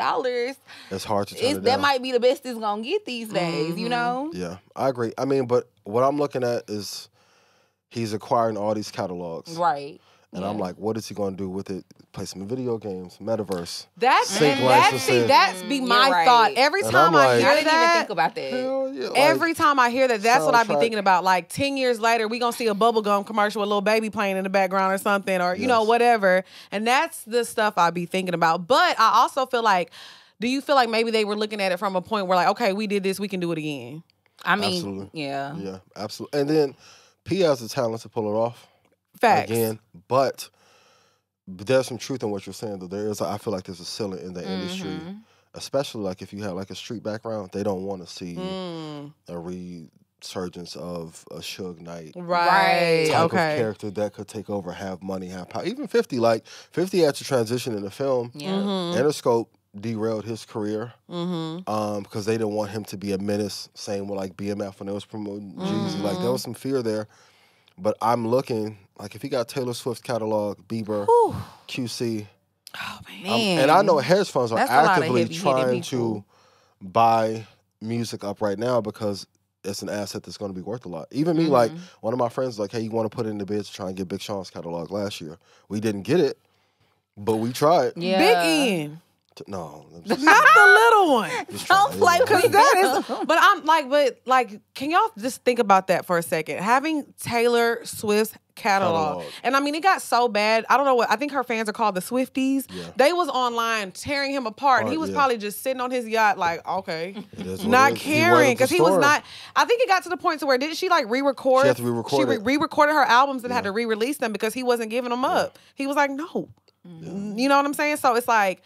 It's hard to turn it that down. might be the best it's gonna get these days, you know? Yeah, I agree. I mean, but what I'm looking at is he's acquiring all these catalogs. Right. And I'm like, what is he going to do with it? Play some video games, metaverse. That's Sync and licensing. that's be You're my right. thought. Every And time I'm I like- hear I didn't even that, think about that. Hell yeah, like, every time I hear that, that's what I be soundtrack. thinking about. Like 10 years later, we gonna see a bubblegum commercial with a little baby playing in the background or something, or you know, Yes. whatever. And that's the stuff I be thinking about. But I also feel like, do you feel like maybe they were looking at it from a point where like, okay, we did this, we can do it again? I mean, Absolutely. yeah. Yeah, absolutely. And then P has the talent to pull it off Facts. again. But there's some truth in what you're saying, though. There is, I feel like there's a ceiling in the industry, especially like if you have like a street background, they don't want to see a resurgence of a Suge Knight. Right. Type of Okay. character that could take over, have money, have power. Even 50, like 50 had to transition in the film. Yeah. Interscope derailed his career because they didn't want him to be a menace. Same with like BMF when they was promoting Jeezy. Like there was some fear there. But I'm looking, like if he got Taylor Swift catalog, Bieber, QC, Man. and I know hedge funds are That's a lot of actively heavy-hitted trying people. to buy music up right now because it's an asset that's going to be worth a lot. Even me, like one of my friends was like, hey, you want to put in the bid to try and get Big Sean's catalog last year. We didn't get it, but we tried. Yeah. Big Ian. No. I'm just- Not the little one. just Don't trying, play you know. with That is, but I'm like, can y'all just think about that for a second? Having Taylor Swift's catalog. Catalog. And I mean, it got so bad. I don't know what, I think her fans are called the Swifties. Yeah. They was online tearing him apart. And he was Yeah. probably just sitting on his yacht like, okay. It is what Not it is. caring. weathered the Because he was storm. not, I think it got to the point to where, didn't she like re-record? She had to re-record it. re-recorded her albums and had to re-release them because he wasn't giving them up. He was like, no. You know what I'm saying? So it's like,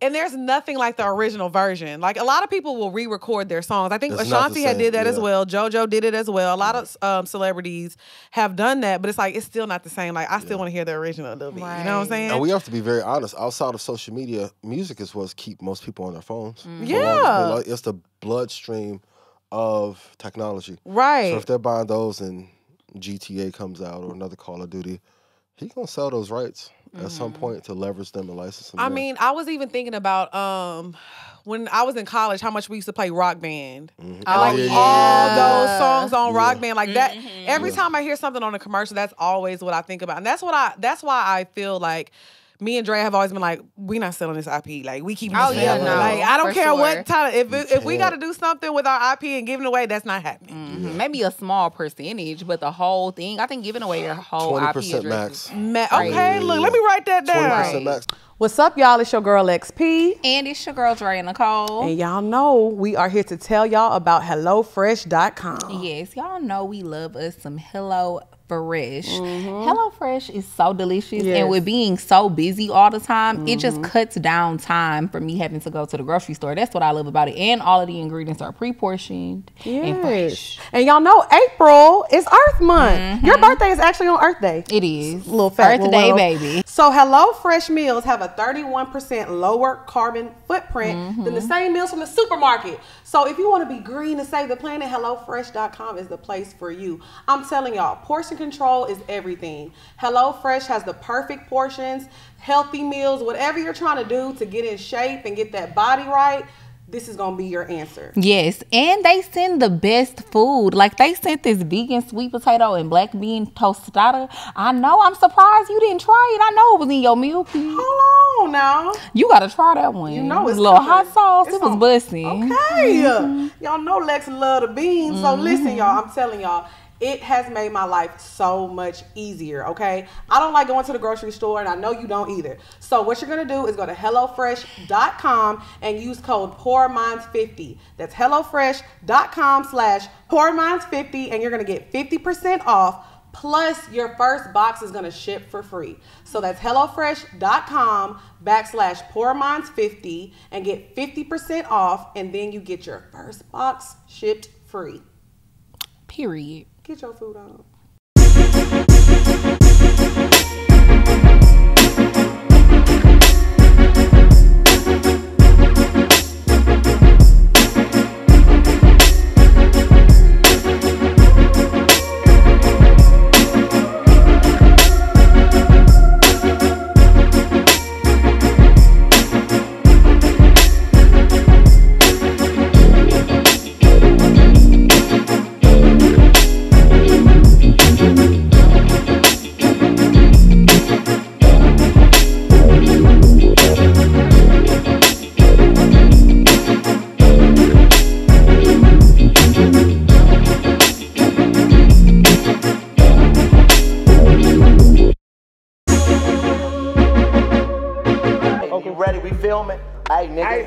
and there's nothing like the original version. Like a lot of people will re-record their songs. I think It's not the Ashanti had same, did that as yeah. well. JoJo did it as well. A lot of celebrities have done that, but it's like it's still not the same. Like I still want to hear the original a little bit. You know what I'm Right. saying? And we have to be very honest. Outside of social media, music is what's keep most people on their phones. Yeah. Like, it's the bloodstream of technology. Right. So if they're buying those and GTA comes out or another Call of Duty, he gonna sell those rights at some point to leverage them and license them. I mean, I was even thinking about when I was in college, how much we used to play Rock Band. I like all those songs on Rock Band, like that. Every time I hear something on a commercial, that's always what I think about, and that's why I feel like me and Dre have always been like, we not selling this IP. Like, we keep this forever. Like, I don't care what time. If we got to do something with our IP and giving away, that's not happening. Maybe a small percentage, but the whole thing, I think giving away your whole 20% IP max. Okay, look, let me write that down. 20% max. What's up, y'all? It's your girl XP. And it's your girl Dre and Nicole. And y'all know we are here to tell y'all about HelloFresh.com. Yes, y'all know we love us some HelloFresh. HelloFresh is so delicious, and with being so busy all the time, it just cuts down time for me having to go to the grocery store. That's what I love about it. And all of the ingredients are pre-portioned and fresh. And y'all know April is Earth Month. Your birthday is actually on Earth Day. It is. Little fact. Earth Day, baby. So HelloFresh meals have a 31% lower carbon footprint than the same meals from the supermarket. So if you want to be green and save the planet, HelloFresh.com is the place for you. I'm telling y'all, portion control is everything. HelloFresh has the perfect portions, healthy meals, whatever you're trying to do to get in shape and get that body right. This is going to be your answer. Yes, and they send the best food. Like, they sent this vegan sweet potato and black bean tostada. I know, I'm surprised you didn't try it. I know it was in your meal kit. Hold on now. You got to try that one. You know, it's a little hot sauce. It was busting. Okay. Y'all know Lex love the beans. So listen, y'all, I'm telling y'all, it has made my life so much easier, okay? I don't like going to the grocery store, and I know you don't either. So what you're going to do is go to HelloFresh.com and use code PoorMinds50. That's HelloFresh.com/PoorMinds50, and you're going to get 50% off, plus your first box is going to ship for free. So that's HelloFresh.com/PoorMinds50 and get 50% off, and then you get your first box shipped free. Period. Get your food on.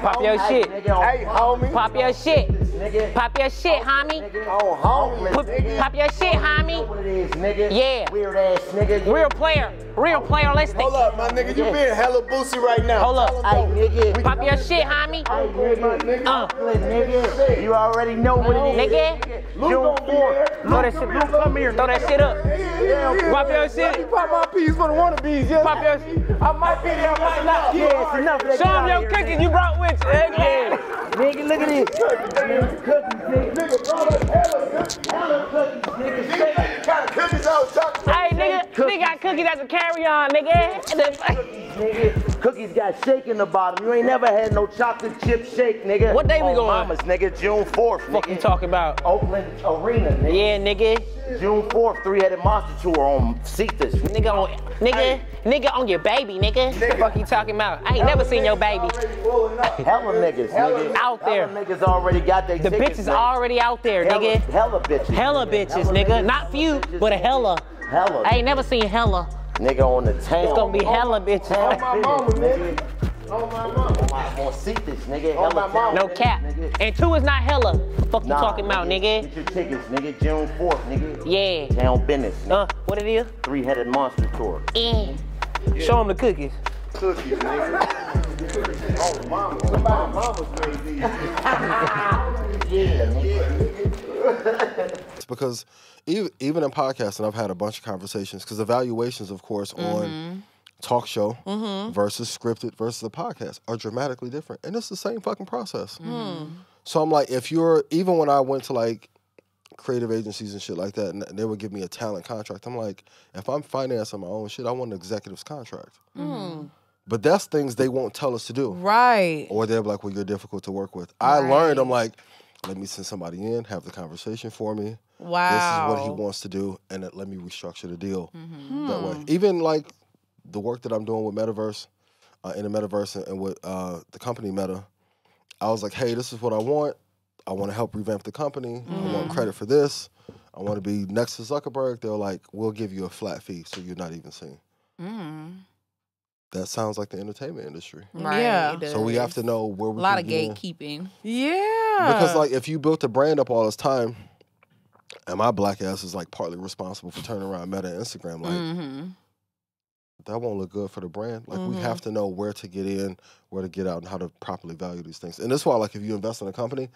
Pop your shit. Hey, homie. Pop your shit. Nigga. Pop your shit, homie. Oh, homie. Pop your shit, homie. What it is, nigga. Yeah. Weird ass nigga. Real player. Real player, listen. Hold up, my nigga. You being hella boosie right now. Hold up. Hey, nigga. Pop your shit, homie. Hey, nigga. Nigga. You already know what it is. Nigga. June 4th. Throw that shit. Come here. Throw that shit up. Pop your shit. Pop my peas for the wannabes, yeah. Pop your shit. I might be there, I might not. Yeah, it's enough of that. Show them your cookies you brought with you. Yeah. Nigga, look at this. Cookies, nigga. Brought us hella cookies, nigga. What kind of cookies I was talking about? Hey, nigga. Nigga got cookies as a carry-on, nigga. Nigga, cookies got shake in the bottom. You ain't never had no chocolate chip shake, nigga. What day we On going? Mama's, nigga, June 4th. Fuck you talking about? Oakland Arena, nigga. Yeah, nigga. June 4th, Three-Headed Monster Tour on Cetus. Nigga on your baby, nigga. What the fuck you talking about? I ain't never seen your baby. Hella niggas, nigga. Out there. Hella niggas already got their The tickets, bitches nigga. already out there, nigga. Hella bitches. Hella bitches, nigga. Not few, but a hella. Hella. I ain't never seen hella. Nigga on the town. It's gonna be hella bitches. On my mama, nigga. On my mama. On Cetus, nigga. Hella town. No cap. Nigga. And two is not hella. Fuck you Nah, talking about, nigga? Get your tickets, nigga. June 4th, nigga. Yeah. Town business. What it is? Three-Headed Monster Tour. Show them the cookies. Cookies, nigga. Oh, mama. Somebody mama's made these. Yeah, nigga. It's because even in podcasting, I've had a bunch of conversations because the valuations, of course, on talk show versus scripted versus a podcast are dramatically different. And it's the same fucking process. So I'm like, even when I went to like creative agencies and shit like that, and they would give me a talent contract. I'm like, if I'm financing my own shit, I want an executive's contract. But that's things they won't tell us to do. Right. Or they're like, well, you're difficult to work with. I learned, I'm like, let me send somebody in, have the conversation for me. Wow. This is what he wants to do, and then let me restructure the deal that way. Even like the work that I'm doing with Metaverse, in the Metaverse and with the company Meta, I was like, hey, this is what I want. I want to help revamp the company. I want credit for this. I want to be next to Zuckerberg. They're like, we'll give you a flat fee so you're not even seen. That sounds like the entertainment industry. Right. Yeah. It does. So we have to know where we a lot can of get in. gatekeeping. Yeah. Because like if you built a brand up all this time, and my black ass is like partly responsible for turning around Meta and Instagram, like that won't look good for the brand. Like we have to know where to get in, where to get out, and how to properly value these things. And that's why like if you invest in a company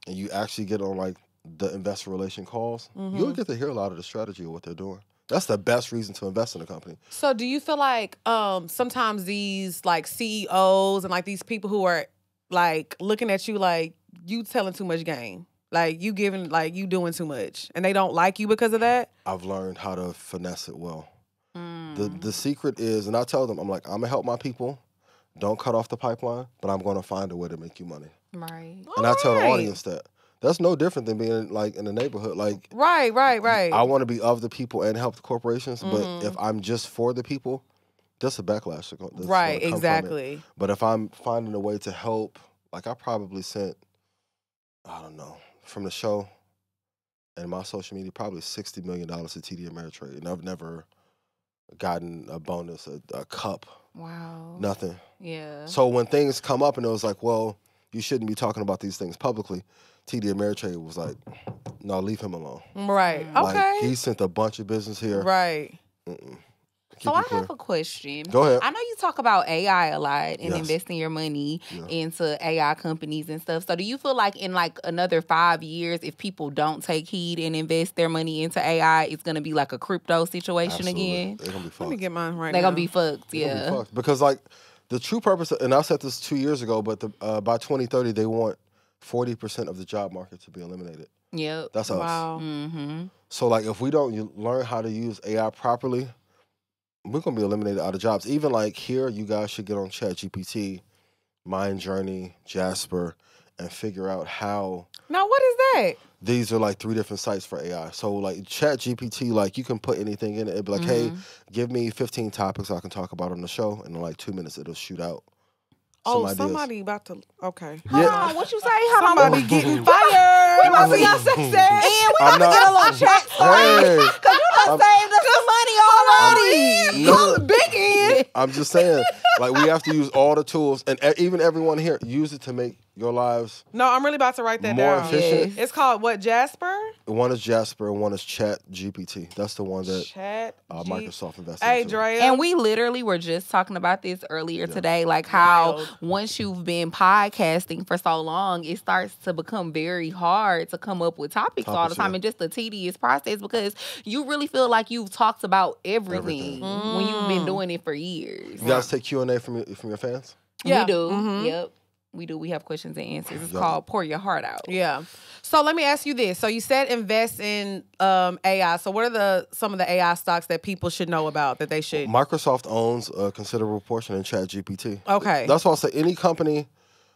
and you actually get on like the investor relation calls, you'll get to hear a lot of the strategy of what they're doing. That's the best reason to invest in a company. So do you feel like sometimes these like CEOs and like these people who are like looking at you like you telling too much game? Like you giving, like you doing too much, and they don't like you because of that? I've learned how to finesse it well. The secret is, and I tell them, I'm like, I'm gonna help my people. Don't cut off the pipeline, but I'm gonna find a way to make you money. Right. And I tell the Alright. audience that. That's no different than being like in the neighborhood. Like Right. I want to be of the people and help the corporations, but if I'm just for the people, that's a backlash. That's gonna Right, come from it. exactly. But if I'm finding a way to help, like I probably sent, I don't know, from the show and my social media, probably $60 million to TD Ameritrade, and I've never gotten a bonus, a cup, Wow. nothing. Yeah. So when things come up and it was like, well, you shouldn't be talking about these things publicly, TD Ameritrade was like, no, leave him alone. Right. Like, Okay. he sent a bunch of business here. Right. So Keep I it clear. have a question. Go ahead. I know you talk about AI a lot and Yes. investing your money into AI companies and stuff. So do you feel like in like another 5 years, if people don't take heed and invest their money into AI, it's gonna be like a crypto situation Absolutely. again? They're going to be fucked. Let me get mine right They're now. gonna be fucked. They're gonna Yeah. be fucked. Because like the true purpose, and I said this 2 years ago, but by 2030, they want 40% of the job market to be eliminated. Yep. That's us. Wow. Mm-hmm. So like if we don't learn how to use AI properly, we're gonna be eliminated out of jobs. Even like here, you guys should get on ChatGPT, MindJourney, Jasper, and figure out how Now what is that? these are like 3 different sites for AI. So like ChatGPT, like you can put anything in it. It'd be like, hey, give me 15 topics I can talk about on the show, and in like 2 minutes it'll shoot out. Oh, ideas. somebody about to. Okay. Hold on, what you say? Hold on. Somebody getting fired. We about to get success. And we about to get a little check. Hey, Because you done saved us some money already. no, Big end. I'm just saying, like we have to use all the tools, and even everyone here, use it to make your lives No, I'm really about to write that more down. efficient. It's called what, Jasper? One is Jasper, and one is ChatGPT. That's the one that Chat. Microsoft invested Hey, into. Drea. And we literally were just talking about this earlier today, like how Wild. once you've been podcasting for so long, it starts to become very hard to come up with topics all the Topics, time, yeah. and just a tedious process because you really feel like you've talked about everything when you've been doing it for years. You guys take Q&A from your fans? Yeah. We do. Mhm. Yep. We do. We have questions and answers. It's Yup. called Pour Your Heart Out. Yeah. So let me ask you this. So you said invest in AI. So what are some of the AI stocks that people should know about that they should? Microsoft owns a considerable portion in ChatGPT. Okay. That's why I say any company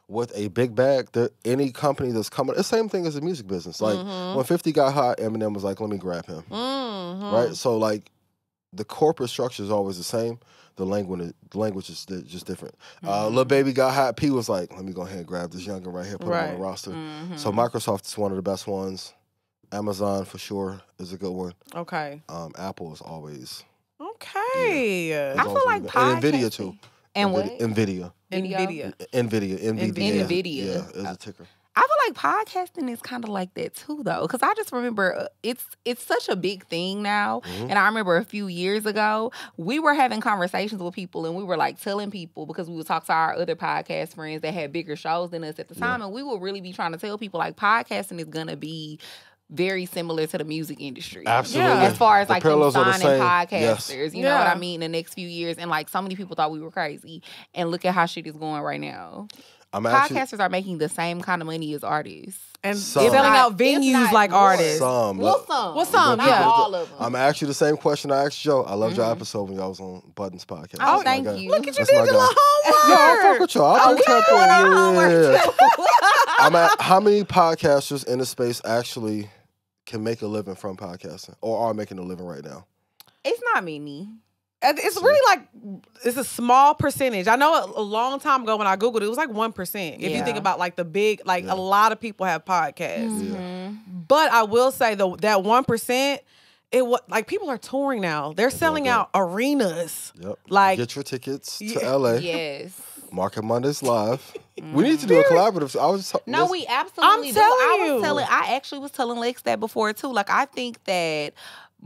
with a big bag, any company that's coming, it's the same thing as the music business. Like when 50 got hot, Eminem was like, let me grab him. Right? So like the corporate structure is always the same. The language is just different. Lil Baby got hot. P was like, let me go ahead and grab this youngin right here, put him on Right. the roster. So Microsoft is one of the best ones. Amazon for sure is a good one. Okay. Apple is always. Okay. I feel like and Nvidia podcasting- too. And what? Nvidia. Nvidia. Nvidia. Nvidia. Yeah, is a ticker. I feel like podcasting is kind of like that too, though, because I just remember it's such a big thing now. Mm-hmm. And I remember a few years ago, we were having conversations with people, and we were like telling people because we would talk to our other podcast friends that had bigger shows than us at the time, and we would really be trying to tell people like podcasting is gonna be very similar to the music industry. Absolutely. Yeah. As far as The like them parallels are the signing same. podcasters, Yes. you know what Yeah. I mean, in the next few years. And like so many people thought we were crazy. And look at how shit is going right now. Podcasters are making the same kind of money as artists. And Some. selling out If venues not like more. artists. Some. Well, some. Well, some, Not yeah. all of them. I'm gonna ask you the same question I asked Joe. I loved your episode when y'all was on Buttons podcast. Oh, That's my thank guy. you. Look at you That's did my your guy. little homework. No, I fuck with y'all. I think yeah. I'm at how many podcasters in the space actually can make a living from podcasting or are making a living right now? It's not many. It's really like, it's a small percentage. I know a long time ago when I Googled it was like 1%. If you Yeah. think about like the big, like a lot of people have podcasts. Yeah. But I will say though, that 1%, like people are touring now. They're selling out arenas. Yep. Like, Get your tickets to LA. Yes. Market Mondays live. We need to do a collaborative. No, we absolutely I'm do. telling you. I actually was telling Lex that before too. Like, I think that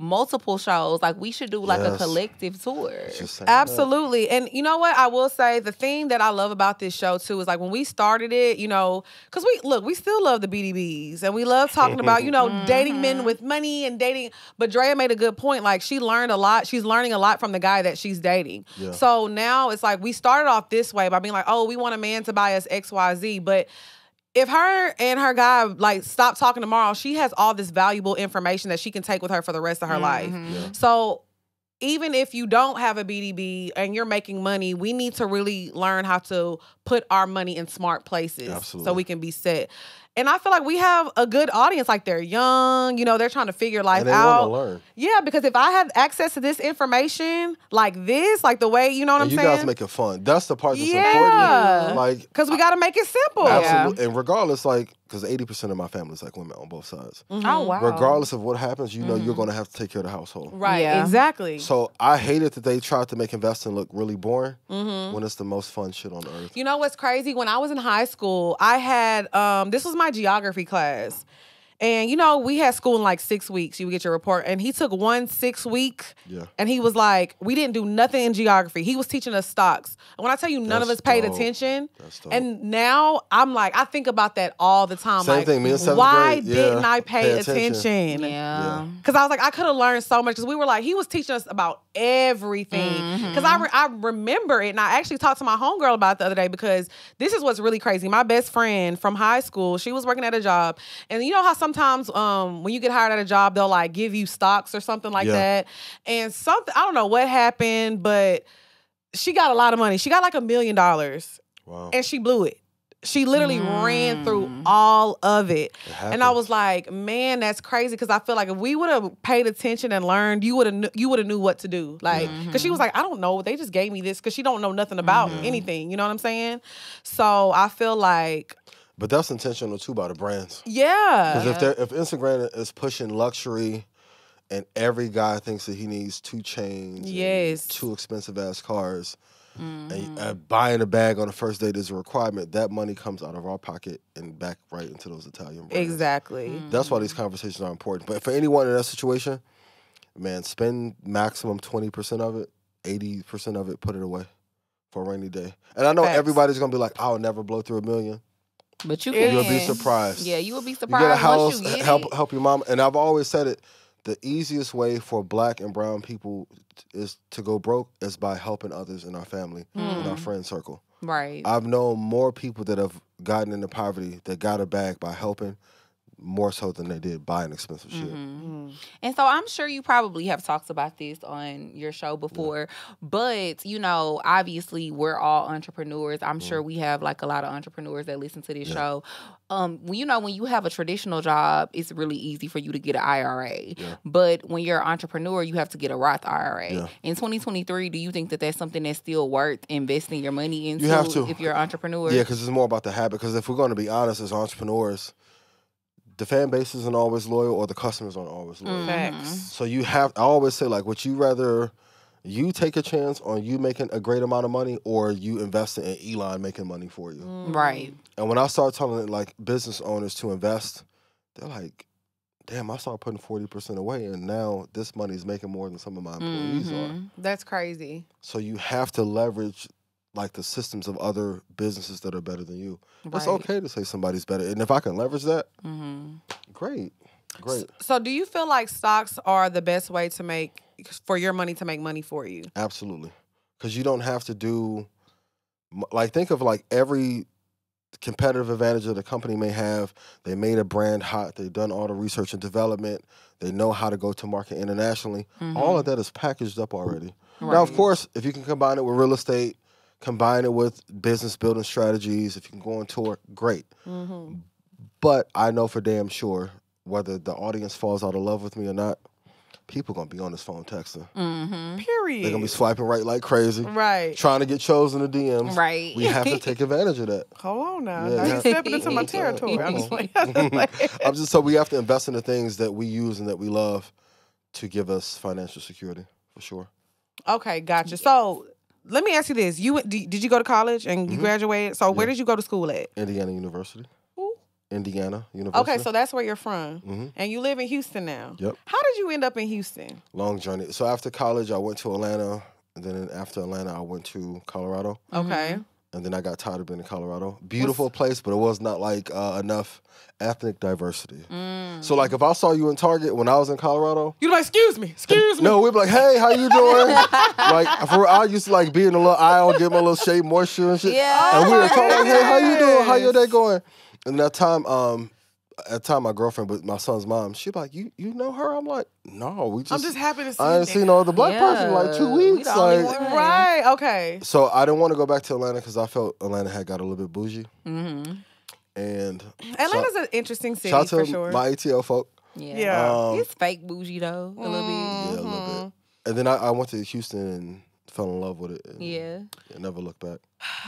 multiple shows, like we should do like a Yes. collective tour. Just saying that. absolutely. And you know what? I will say the thing that I love about this show too is like when we started it, you know, because we still love the BDBs and we love talking about, you know, dating men with money and dating. But Drea made a good point. Like she learned a lot. She's learning a lot from the guy that she's dating. Yeah. So now it's like we started off this way by being like, oh, we want a man to buy us XYZ. But if her and her guy like stop talking tomorrow, she has all this valuable information that she can take with her for the rest of her life. So even if you don't have a BDB and you're making money, we need to really learn how to put our money in smart places Absolutely. so we can be set. And I feel like we have a good audience. Like they're young, you know, they're trying to figure life And they out. want to learn. Yeah, because if I have access to this information like this, like the way, you know what And I'm you saying? guys make it fun. That's the part that's Yeah. important. Like, Because we got to make it simple. absolutely. And regardless, like, because 80% of my family is like women on both sides. Oh wow. Regardless of what happens, you know you're going to have to take care of the household. Right, Yeah. exactly. So I hated that they tried to make investing look really boring when it's the most fun shit on earth. You know what's crazy? When I was in high school, I had this was my geography class. And you know, we had school in like 6 weeks. You would get your report. And he took 1 6 week. Yeah. And he was like, we didn't do nothing in geography. He was teaching us stocks. And when I tell you none of us That's paid dope. attention. That's dope. And now I'm like, I think about that all the time. Same like, thing, me in seventh why grade, yeah, didn't I pay pay attention. attention? Yeah. Because I was like, I could have learned so much. Because we were like, he was teaching us about everything. Because I remember it. And I actually talked to my homegirl about it the other day because this is what's really crazy. My best friend from high school, she was working at a job. And you know how sometimes when you get hired at a job, they'll like give you stocks or something like Yeah. that. And something, I don't know what happened, but she got a lot of money. She got like $1 million. Wow. And she blew it. She literally ran through all of it. And I happens. was like, man, that's crazy. Because I feel like if we would have paid attention and learned, you would have knew what to do. Like, because she was like, I don't know. They just gave me this because she don't know nothing about anything. You know what I'm saying? So I feel like, But that's intentional too by the brands. yeah. Because if Instagram is pushing luxury and every guy thinks that he needs 2 chains, and Yes. 2 expensive ass cars, and buying a bag on the first date is a requirement, that money comes out of our pocket and back right into those Italian brands. Exactly. That's why these conversations are important. But for anyone in that situation, man, spend maximum 20% of it, 80% of it, put it away for a rainy day. And I know Facts. everybody's gonna be like, I'll never blow through $1 million. But you You'll can. be surprised. Yeah, you will be You surprised get a house, once you get it. help your mom. And I've always said it, the easiest way for Black and brown people is to go broke is by helping others in our family, in our friend circle. Right. I've known more people that have gotten into poverty that got a bag by helping more so than they did buying expensive shit. And so I'm sure you probably have talked about this on your show before, but you know, obviously we're all entrepreneurs. I'm sure we have like a lot of entrepreneurs that listen to this show. You know, when you have a traditional job, it's really easy for you to get an IRA. But when you're an entrepreneur, you have to get a Roth IRA. Yeah. In 2023, do you think that that's something that's still worth investing your money into You have to. if you're an entrepreneur? Yeah, because it's more about the habit. Because if we're going to be honest as entrepreneurs, the fan base isn't always loyal or the customers aren't always loyal. Facts. So you have, I always say, like, would you rather you take a chance on you making a great amount of money or you investing in Elon making money for you? Right. And when I start telling like business owners to invest, they're like, damn, I started putting 40% away and now this money is making more than some of my employees are. That's crazy. So you have to leverage like the systems of other businesses that are better than you. It's Right. okay to say somebody's better. And if I can leverage that, great. So do you feel like stocks are the best way to make, for your money to make money for you? Absolutely. Because you don't have to do, like, think of like every competitive advantage that the company may have. They made a brand hot. They've done all the research and development. They know how to go to market internationally. All of that is packaged up already. Now, of course, if you can combine it with real estate, combine it with business building strategies, if you can go on tour, great. But I know for damn sure, whether the audience falls out of love with me or not, people going to be on this phone texting. Period. They're going to be swiping right like crazy. Right. Trying to get chosen in the DMs. Right. We have to take advantage of that. Hold on now. Yeah, Now yeah. you're stepping into my territory. I'm just like, So we have to invest in the things that we use and that we love to give us financial security, for sure. okay, gotcha. So let me ask you this. Did you go to college and you graduated? So where did you go to school at? Indiana University. Who? Indiana University. Okay, so that's where you're from. And you live in Houston now. Yep. How did you end up in Houston? Long journey. So after college, I went to Atlanta. And then after Atlanta, I went to Colorado. Okay. And then I got tired of being in Colorado. Beautiful place, but it was not like enough ethnic diversity. So like if I saw you in Target when I was in Colorado, You're like, excuse me. no, we'd be like, hey, how you doing? Like I used to like be in a little aisle, get my little shea moisture and shit. Yeah. And we were talking like, hey, how you doing? How your day going? And that time, my girlfriend, but my son's mom, she'd be like, you know her? I'm like, no, I'm just happy to see I you. ain't seen no other black person in like 2 we weeks. the only Like, one. Right, okay. so I didn't want to go back to Atlanta because I felt Atlanta had got a little bit bougie. And Atlanta's an interesting city shout out for to sure. my ATL folk. Yeah. It's fake bougie though, a little bit. Yeah, a little bit. And then I went to Houston and fell in love with it. And Yeah. never looked back.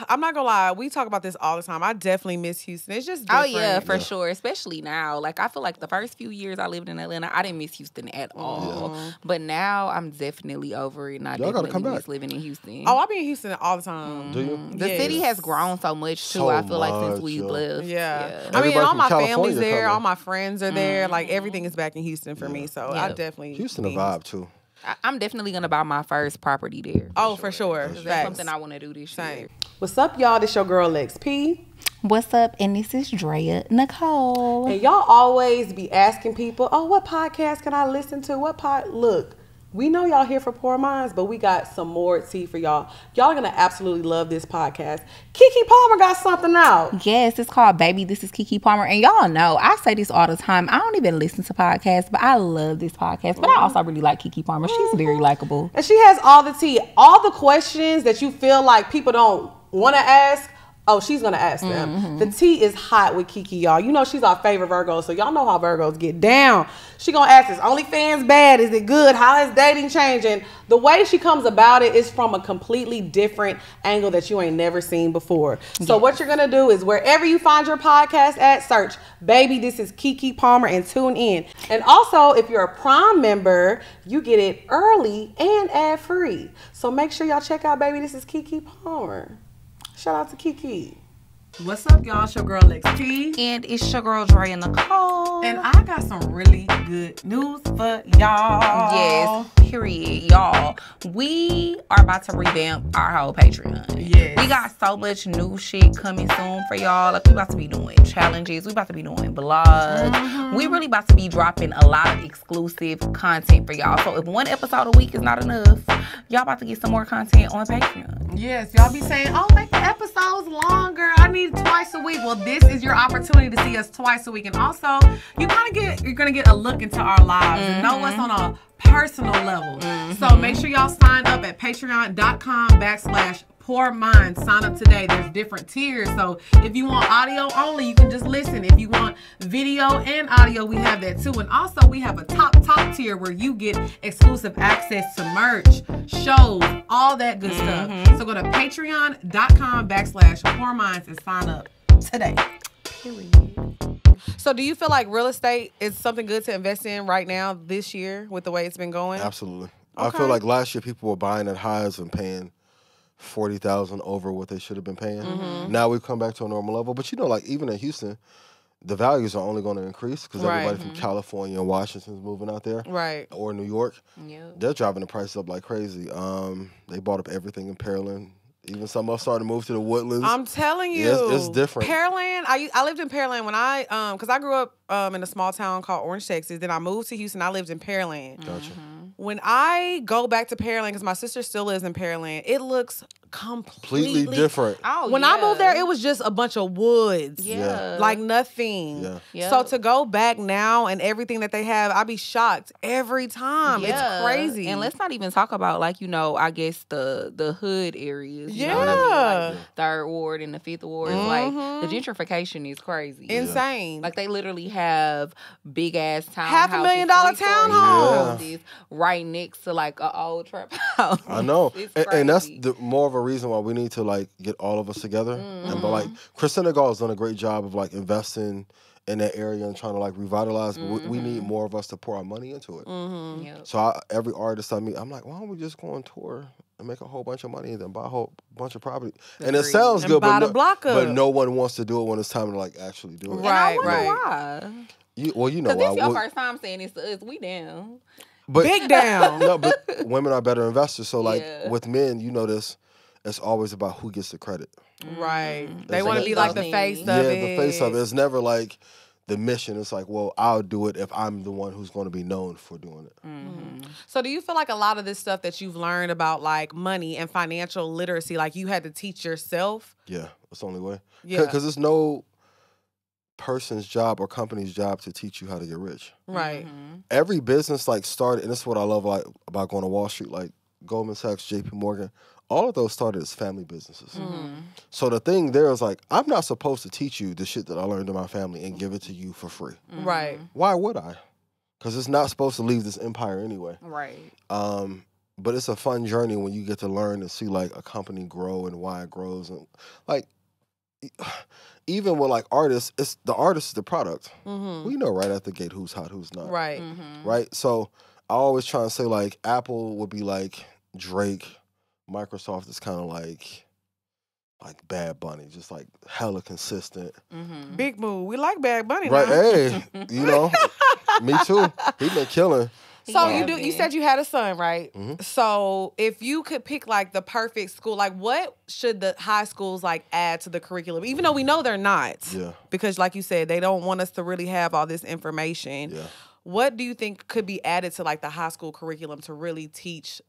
I'm not gonna lie, we talk about this all the time. I definitely miss Houston. It's just Oh different. yeah, for sure. Especially now. Like I feel like the first few years I lived in Atlanta, I didn't miss Houston at all. But now I'm definitely over it and I Y'all gotta definitely come miss back. living in Houston. Oh, I be in Houston all the time. Do you? The Yes. city has grown so much too, So I feel like since much, we yo. left. Yeah. I mean, Everybody and all from my California family's there, coming. all my friends are there. Like everything is back in Houston for me. So I Yep. definitely Houston a be- vibe too. I'm definitely gonna buy my first property there. Oh, for sure. That's Facts. something I want to do this Same. year. What's up, y'all? This your girl Lex P. What's up? And this is Drea Nicole. And y'all always be asking people, oh, what podcast can I listen to? Look, we know y'all here for Poor Minds, but we got some more tea for y'all. Y'all are going to absolutely love this podcast. Keke Palmer got something out. Yes, it's called Baby, This is Keke Palmer. And y'all know, I say this all the time. I don't even listen to podcasts, but I love this podcast. But I also really like Keke Palmer. She's very likable. And she has all the tea. All the questions that you feel like people don't want to ask, oh, she's going to ask them. The tea is hot with Keke, y'all. You know she's our favorite Virgo, so y'all know how Virgos get down. She going to ask us, OnlyFans bad? Is it good? How is dating changing? The way she comes about it is from a completely different angle that you ain't never seen before. So what you're going to do is wherever you find your podcast at, search, Baby, This is Keke Palmer, and tune in. And also, if you're a Prime member, you get it early and ad-free. So make sure y'all check out Baby, This is Keke Palmer. Shout out to Keke. What's up, y'all? It's your girl Lex P. And it's your girl, Drea Nicole. And I got some really good news for y'all. Yes, period, y'all. We are about to revamp our whole Patreon. Yes. We got so much new shit coming soon for y'all. Like, we about to be doing challenges. We about to be doing blogs. We really about to be dropping a lot of exclusive content for y'all. So if one episode a week is not enough, y'all about to get some more content on Patreon. Yes, y'all be saying, oh, make the episodes longer. I need twice a week. Well, this is your opportunity to see us twice a week. And also, you're gonna get a look into our lives and know what's on a personal level. So make sure y'all sign up at patreon.com/Poor Minds. Sign up today. There's different tiers. So if you want audio only, you can just listen. If you want video and audio, we have that too. And also we have a top tier where you get exclusive access to merch, shows, all that good stuff. So go to patreon.com/Poor Minds and sign up today. So do you feel like real estate is something good to invest in right now this year with the way it's been going? Absolutely. I Okay. feel like last year people were buying at highs and paying $40,000 over what they should have been paying. Now we've come back to a normal level. But you know, like even in Houston, the values are only going to increase because Right. everybody from California and Washington is moving out there. Right. Or New York. Yep. They're driving the prices up like crazy. They bought up everything in Pearland. Even some of us started to move to the Woodlands. I'm telling you, Yeah, it's different. Pearland. I lived in Pearland when because I grew up in a small town called Orange, Texas. Then I moved to Houston. I lived in Pearland. Gotcha. When I go back to Pearland, because my sister still lives in Pearland, it looks completely different. Oh, when I moved there, it was just a bunch of woods. Yeah. Like nothing. Yeah. Yep. So to go back now and everything that they have, I'd be shocked every time. Yeah. It's crazy. And let's not even talk about, like, I guess the hood areas. You know what I Yeah. mean? Like Third Ward and the Fifth Ward. Like the gentrification is crazy. Insane. Like they literally have big ass townhouses, $500,000 three-story houses right next to like an old trap house. I know, It's and that's crazy. more of a reason why we need to like get all of us together. And but like Chris Senegal has done a great job of like investing in that area and trying to like revitalize. But we need more of us to pour our money into it. Yep. So every artist I meet, I'm like, why don't we just go on tour and make a whole bunch of money and then buy a whole bunch of property? And it Agreed. sounds And good, buy but the block up. but no one wants to do it when it's time to like actually do it. And I wonder Right. why. Well, you know Because why. this your Well, first time saying this to us. We down. but Big down. no, but women are better investors. So like Yeah. with men, you know this. It's always about who gets the credit. Right. They It's want to like- be like the face of it. The face of it. It's never like the mission. It's like, well, I'll do it if I'm the one who's going to be known for doing it. So do you feel like a lot of this stuff that you've learned about like money and financial literacy, like you had to teach yourself? Yeah, that's the only way. Yeah. Because it's no person's job or company's job to teach you how to get rich. Right. Every business like started, and this is what I love like about going to Wall Street, like Goldman Sachs, JP Morgan, all of those started as family businesses. So the thing there is like, I'm not supposed to teach you the shit that I learned in my family and give it to you for free. Right. Why would I? Because it's not supposed to leave this empire anyway. Right. But it's a fun journey when you get to learn and see like a company grow and why it grows. And like, even with like artists, it's the artist is the product. We know right at the gate who's hot, who's not. Right. Right? So I always try and say like Apple would be like Drake. Microsoft is kind of like Bad Bunny, just like hella consistent. Big move. We like Bad Bunny Right? now. Hey, you know, me too. He been killing. So Yeah, you man. said you had a son, right? So if you could pick like the perfect school, like what should the high schools like add to the curriculum? Even though we know they're not. Yeah. Because like you said, they don't want us to really have all this information. Yeah. What do you think could be added to like the high school curriculum to really teach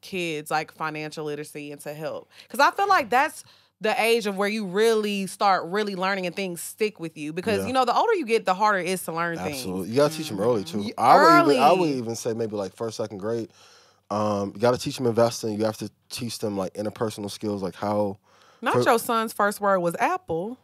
kids like financial literacy and to help? Because I feel like that's the age of where you really start really learning and things stick with you. Because Yeah. you know, the older you get, the harder it is to learn things. Absolutely. You gotta teach them early too. Y- I would early. even say maybe like first, second grade. You gotta teach them investing. You have to teach them like interpersonal skills, like how. Not For- your son's first word was apple.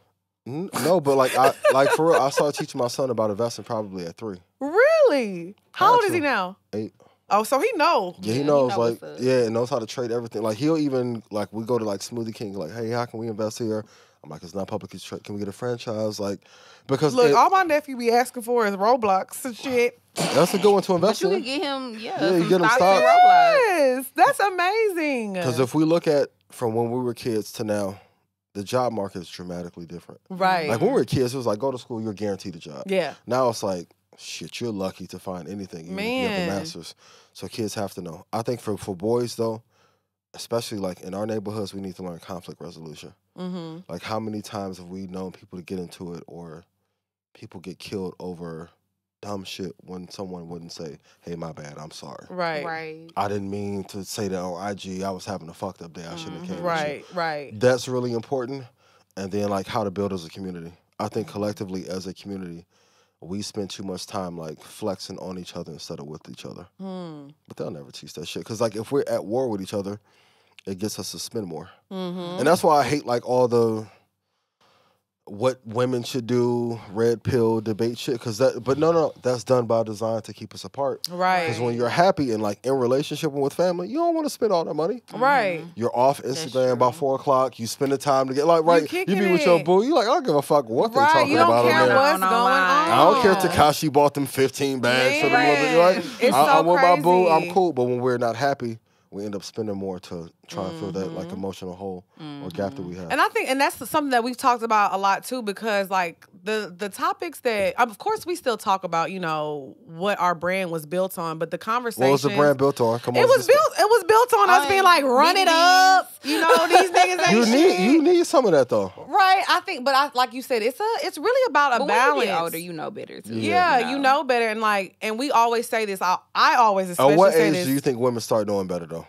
No, but like for real, I started teaching my son about investing probably at 3, Really? How old is he Actually. now? 8. Oh, so he know. Yeah, he he knows know like what's up. yeah, knows how to trade everything. Like he'll even like we go to like Smoothie King, like, hey, how can we invest here? I'm like, it's not publicly traded. Can we get a franchise? Like, because Look, all my nephew be asking for is Roblox and shit. that's a good one to But invest you in. could get him, Yeah, some you get him stocks stocks. in Roblox. Yes, that's amazing. Because if we look at from when we were kids to now, the job market is dramatically different. Right. Like when we were kids, it was like go to school, you're guaranteed a job. Yeah. Now it's like, shit, you're lucky to find anything, even if you have a Man. master's. So kids have to know. I think for boys though, especially like in our neighborhoods, we need to learn conflict resolution. Mm-hmm. Like how many times have we known people to get into it or people get killed over dumb shit when someone wouldn't say, hey, my bad, I'm sorry. Right. Right. I didn't mean to say that on IG. I was having a fucked up day. I shouldn't have came. with you." Right. Right. That's really important. And then like how to build as a community. I think collectively as a community, we spend too much time like flexing on each other instead of with each other. But they'll never teach that shit. Because like if we're at war with each other, it gets us to spend more. And that's why I hate like all the what women should do, red pill debate shit. But no, that's done by design to keep us apart. Right. Because when you're happy and like in relationship and with family, you don't want to spend all that money. Right. You're off Instagram by 4 o'clock. You spend the time to get like right. You kicking be with your it. boo. You like I don't give a fuck what they Right. talking You don't about care on there. what's going on. Online. I don't care if Tekashi bought them 15 bags for the Man, mother. Right? it's I'm so with my boo. I'm crazy. cool. But when we're not happy, we end up spending more to try and fill that like emotional hole or gap that we have. And I think, and that's something that we've talked about a lot too, because like the topics that, of course, we still talk about, you know, what our brand was built on, but the conversation. What was the brand built on? Come on, It was built on us being like, run it up. You know, these niggas ain't You need some of that though. right. I think, but like you said, it's really about a But balance. when you get older, you know better too. Yeah, you know better, and we always say this. I always At especially what say age this. do you think women start knowing better though?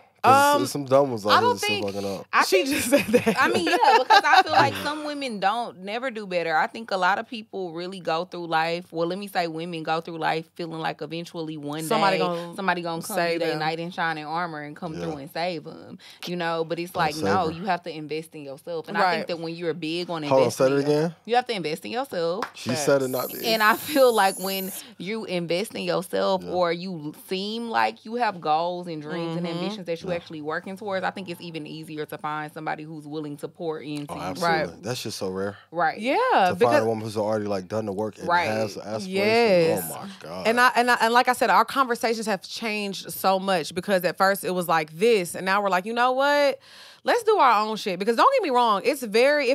There's some dumb ones I out here don't still think fucking up. she just said that. I mean, yeah, because I feel like some women don't never do better. I think a lot of people really go through life. Well, let me say women go through life feeling like eventually one Somebody day gonna somebody gonna come save to their them. knight in shining armor and come through and save them. You know, but it's Don't like, save no, her. you have to invest in yourself. And I Right. think that when you're big on Hold on, investing, say it again. you have to invest in yourself. She said it, not me. And I feel like when you invest in yourself or you seem like you have goals and dreams and ambitions that you're actually working towards, I think it's even easier to find somebody who's willing to pour into Oh, you. absolutely. Right. That's just so rare. Right. Yeah, To find because a woman who's already like done the work and Right. has the aspiration. Yes. Oh my God. and like I said, our conversations have changed so much because at first it was like this, and now we're like, you know what? Let's do our own shit. Because don't get me wrong, it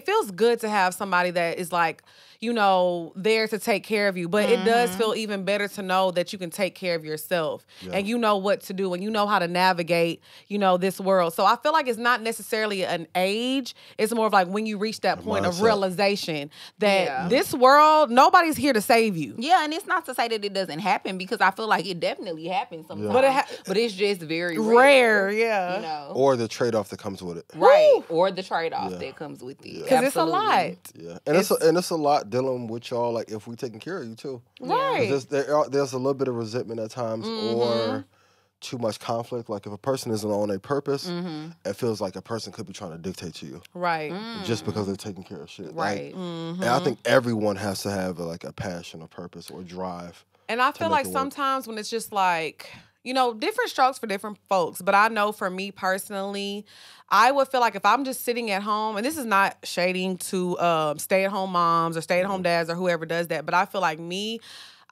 feels good to have somebody that is like, you know, there to take care of you. But it does feel even better to know that you can take care of yourself and you know what to do and you know how to navigate, you know, this world. So I feel like it's not necessarily an age. It's more of like when you reach that point of mindset. realization that Yeah. this world, nobody's here to save you. Yeah, and it's not to say that it doesn't happen because I feel like it definitely happens sometimes. But But, it's just very Rare, yeah. You know. or the trade-off that comes with it. Right. Or the trade-off that comes with it. Because it's a Absolutely. lot. Yeah, and it's a lot dealing with y'all. Like if we taking care of you too, Right. 'Cause there's a little bit of resentment at times, or too much conflict. Like if a person isn't on a purpose, it feels like a person could be trying to dictate to you Right. just because they're taking care of shit. Right. Like, and I think everyone has to have like a passion, or purpose, or drive. And I feel make like it work. sometimes when it's just like, you know, different strokes for different folks. But I know for me personally, I would feel like if I'm just sitting at home, and this is not shading to stay-at-home moms or stay-at-home dads or whoever does that, but I feel like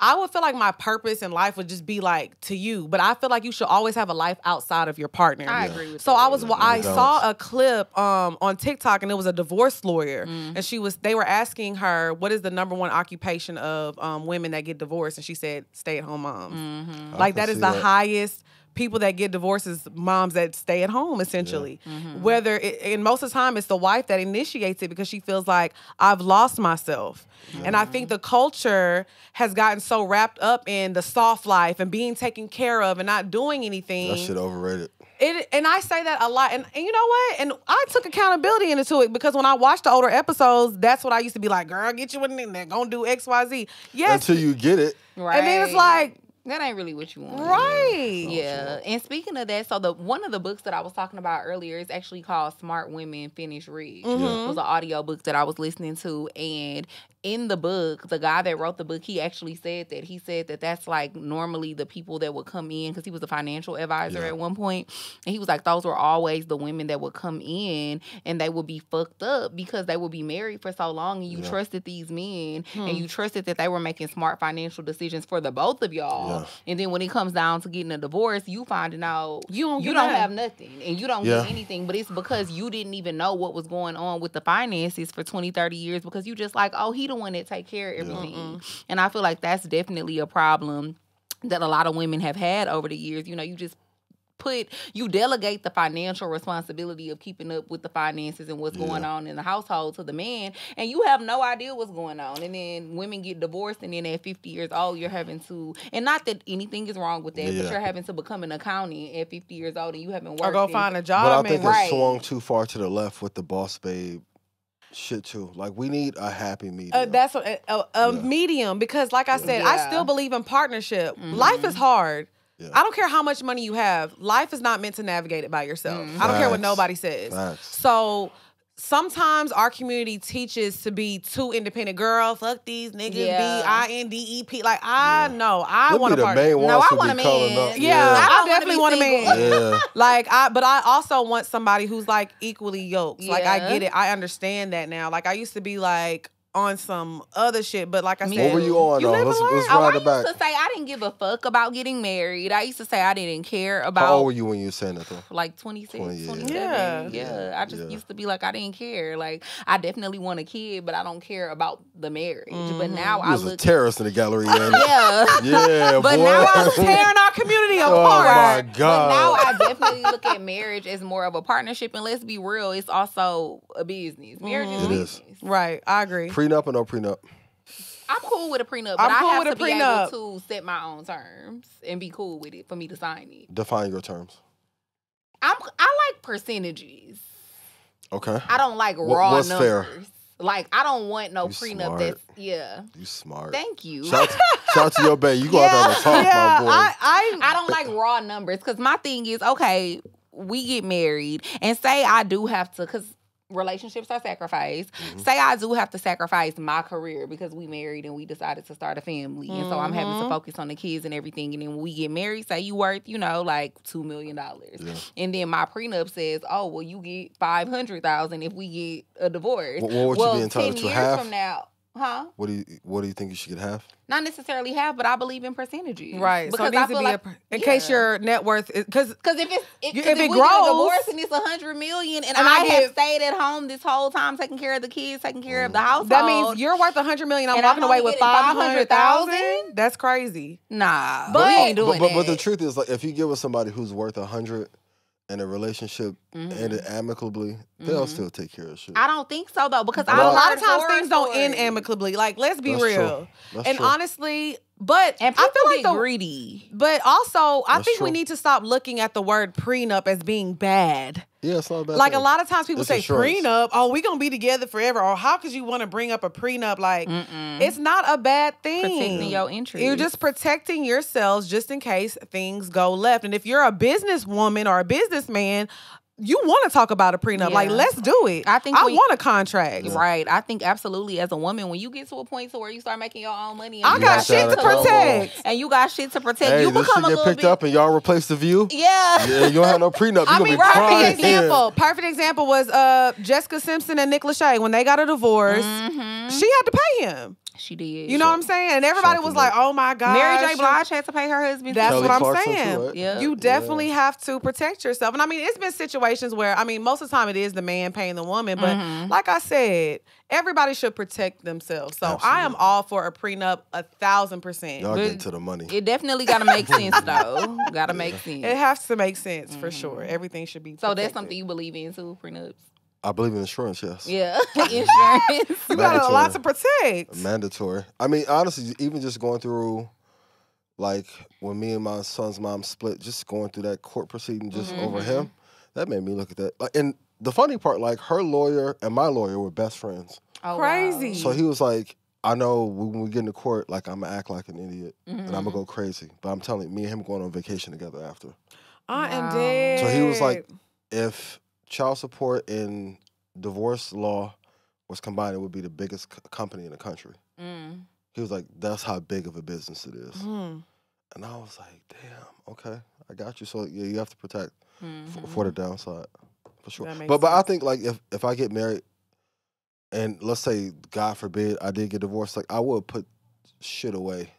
I would feel like my purpose in life would just be like to you, but I feel like you should always have a life outside of your partner. I agree with So that. I saw a clip on TikTok, and it was a divorce lawyer, and they were asking her what is the number one occupation of women that get divorced, and she said stay-at-home moms. Like that is the highest. People that get divorced is moms that stay at home, essentially. And most of the time, it's the wife that initiates it because she feels like, I've lost myself. And I think the culture has gotten so wrapped up in the soft life and being taken care of and not doing anything. That shit overrated. And I say that a lot. And you know what? And I took accountability into it because when I watched the older episodes, that's what I used to be like, girl, get you in there, gonna do X, Y, Z. Yes. Until you get it. Right. And then it's like, that ain't really what you want. right. Yeah. And speaking of that, so one of the books that I was talking about earlier is actually called Smart Women Finish Rich. It was an audio book that I was listening to, and in the book, the guy that wrote the book, he actually said that that's like normally the people that would come in, because he was a financial advisor at one point, and he was like, those were always the women that would come in and they would be fucked up because they would be married for so long and you trusted these men and you trusted that they were making smart financial decisions for the both of y'all. And then when it comes down to getting a divorce, you finding out you don't have nothing and you don't get anything, but it's because you didn't even know what was going on with the finances for 20, 30 years because you just like, oh, he the one that take care of everything. And I feel like that's definitely a problem that a lot of women have had over the years. You know, you delegate the financial responsibility of keeping up with the finances and what's going on in the household to the man, and you have no idea what's going on. And then women get divorced, and then at 50 years old, you're having to, and not that anything is wrong with that, but you're having to become an accountant at 50 years old, and you haven't worked. Or go find a But job. I think it's swung too far to the left with the boss babe shit too. Like we need a happy medium. That's a medium, because like I said, I still believe in partnership. Life is hard. Yeah. I don't care how much money you have. Life is not meant to navigate it by yourself. I don't care what nobody says. So sometimes our community teaches to be too independent. Girl, fuck these niggas, B-I-N-D-E-P. Like, I know. I want to partner. No, I want a man. I definitely want a man. Yeah. But I also want somebody who's like equally yoked. Like, I get it. I understand that now. Like, I used to be like on some other shit, but like I said, what were you on? Let's ride it back. I used to say I didn't give a fuck about getting married. I used to say I didn't care about. How old were you when you were saying that though? Like 26, 27. Yeah. I just used to be like, I didn't care. Like, I definitely want a kid, but I don't care about the marriage. But now You was a terrorist in the gallery. Yeah, but boy. now I'm tearing our community apart. Oh my God. But now I definitely look at marriage as more of a partnership, and let's be real, it's also a business. Marriage is business. Right, I agree. Prenup or no prenup? I'm cool with a prenup, but I'm cool I have with to a be prenup. able to set my own terms and be cool with it for me to sign it. Define your terms. I like percentages. Okay. I don't like raw what's numbers. fair? Like, I don't want no You prenup smart. that's, yeah. You smart. Thank you. Shout out to your bae. You go out there and talk, my boy. I don't like raw numbers because my thing is, okay, we get married and say I do have to, because relationships are sacrifice. Say I do have to sacrifice my career because we married and we decided to start a family. And so I'm having to focus on the kids and everything. And then when we get married, say you worth, like $2 million. Yeah. And then my prenup says, oh, well, you get $500,000 if we get a divorce. What would you be entitled 10 to? years Half? from now, huh? What do you think you should get half? Not necessarily half, but I believe in percentages. Right. Because so it needs I feel to be in case your net worth is because if it we grows get a divorce and it's $100 million, and I have stayed at home this whole time taking care of the kids, taking care of the household. that means you're worth $100 million. I'm And walking I'm away only with getting $500,000. That's crazy. nah, But- we ain't doing that. But the truth is, like, if you get with somebody who's worth 100 and a relationship ended amicably, they'll still take care of shit. I don't think so though, because A lot of times things don't end amicably. Like, let's be That's real. true. That's And true. honestly, but And I people feel like get the greedy. But also, I That's think we true. need to stop looking at the word prenup as being bad. Yeah, it's not a bad Like thing. a lot of times people It's say insurance. prenup, oh, we gonna be together forever. Or how could you want to bring up a prenup? Like, it's not a bad thing. Protecting your interests. You're just protecting yourselves just in case things go left. And if you're a businesswoman or a businessman, you want to talk about a prenup. Yeah. Like, let's do it. I think I we- want a contract. Right. I think absolutely as a woman, when you get to a point to where you start making your own money, and I you got got shit to that combo. protect. and you got shit to protect, Hey, you this become shit a get little picked bit. up and y'all replace the view. Yeah. Yeah, you don't have no prenup. You I gonna mean, be crying. perfect example. Perfect example was Jessica Simpson and Nick Lachey when they got a divorce. She had to pay him. She did. You know what I'm saying? And everybody Shocking was like, "Oh my god." Mary J. Blige had to pay her husband. That's Kelly what I'm Clarkson saying. too, right? Yeah. You definitely have to protect yourself. And I mean, it's been situations where, I mean, most of the time it is the man paying the woman. But like I said, everybody should protect themselves. So I am all for a prenup 1,000%. Y'all get to the money. It definitely got to make sense, though. Got to make sense. It has to make sense for sure. Everything should be So that's protected. something you believe in too, prenups? I believe in insurance, yes. Yeah. Insurance. You got a lot Mandatory. to protect. Mandatory. I mean, honestly, even just going through, like, when me and my son's mom split, just going through that court proceeding just over him, that made me look at that. Like, and the funny part, like, her lawyer and my lawyer were best friends. Oh, Crazy. So he was like, I know when we get into court, like, I'm going to act like an idiot and I'm going to go crazy. But I'm telling you, me and him going on vacation together after. I am Wow. dead. So he was like, if child support and divorce law was combined, it would be the biggest company in the country. Mm. He was like, that's how big of a business it is. Hmm. And I was like, damn, okay, I got you. So yeah, you have to protect Mm-hmm. for the downside, for sure. That makes But I sense. think like if I get married, and let's say God forbid I did get divorced, like I would put shit away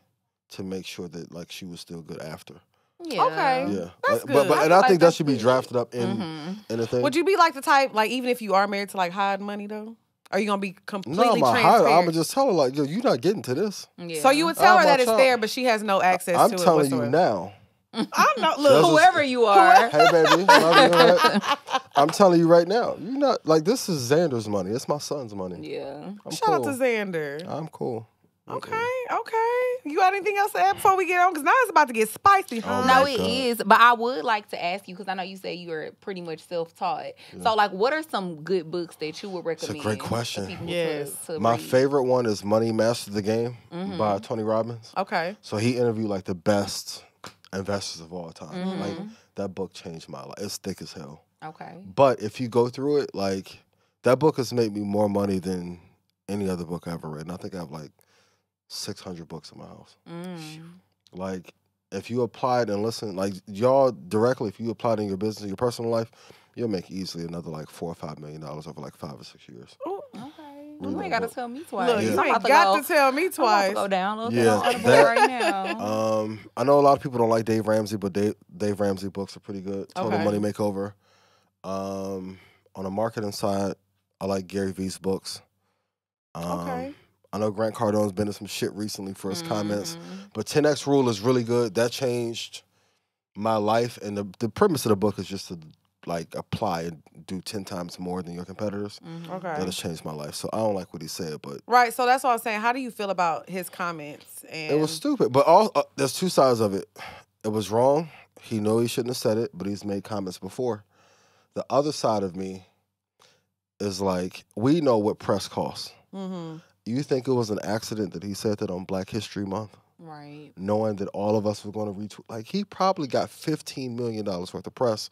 to make sure that like she was still good after. Yeah. Okay. Yeah, That's But good. I and feel I like think that that's should be good. drafted up in Mm-hmm. in a thing. Would you be like the type, like, even if you are married, to like hide money though? Are you gonna be completely No, I'm transparent? gonna just tell her like, yo, you're not getting to this. Yeah. So you would tell Oh, her that my it's child. there, but she has no access I'm to it telling you whatsoever. now. I know. That's Look, a- whoever you are. Hey, baby. love you, right? I'm telling you right now. You're not like this is Xander's money. It's my son's money. Yeah. I'm shout out cool. to Xander. I'm cool. Okay. You got anything else to add before we get on? Because now it's about to get spicy. Oh, No, my it God. is. But I would like to ask you, because I know you say you are pretty much self-taught. So, like, what are some good books that you would recommend? great question. For people Yes. to My read? favorite one is Money Master the Game by Tony Robbins. Okay. So he interviewed like the best investors of all time. Like that book changed my life. It's thick as hell. Okay. But if you go through it, like that book has made me more money than any other book I ever read. And I think I have like 600 books in my house. Like, if you applied and listen, like y'all directly, if you applied in your business, your personal life, you'll make easily another like $4 or $5 million over like 5 or 6 years. Okay. Read You that ain't got to book. tell me twice. Look, Yeah. you I'm ain't about got go, to tell me I'm about twice. to go down a little Yeah, bit on Audible that- right now. I know a lot of people don't like Dave Ramsey, but Dave Ramsey books are pretty good. Total Okay. Money Makeover. On the marketing side, I like Gary Vee's books. Okay. I know Grant Cardone's been in some shit recently for his comments, but 10X Rule is really good. That changed my life, and the premise of the book is just to like apply and do 10 times more than your competitors. That Okay. has changed my life. So I don't like what he said, but Right. So that's what I was saying. How do you feel about his comments? And it was stupid. But there's two sides of it. It was wrong. He knew he shouldn't have said it, but he's made comments before. The other side of me is like, we know what press costs. Mm-hmm. You think it was an accident that he said that on Black History Month? Right. Knowing that all of us were going to retweet. Like, he probably got $15 million worth of press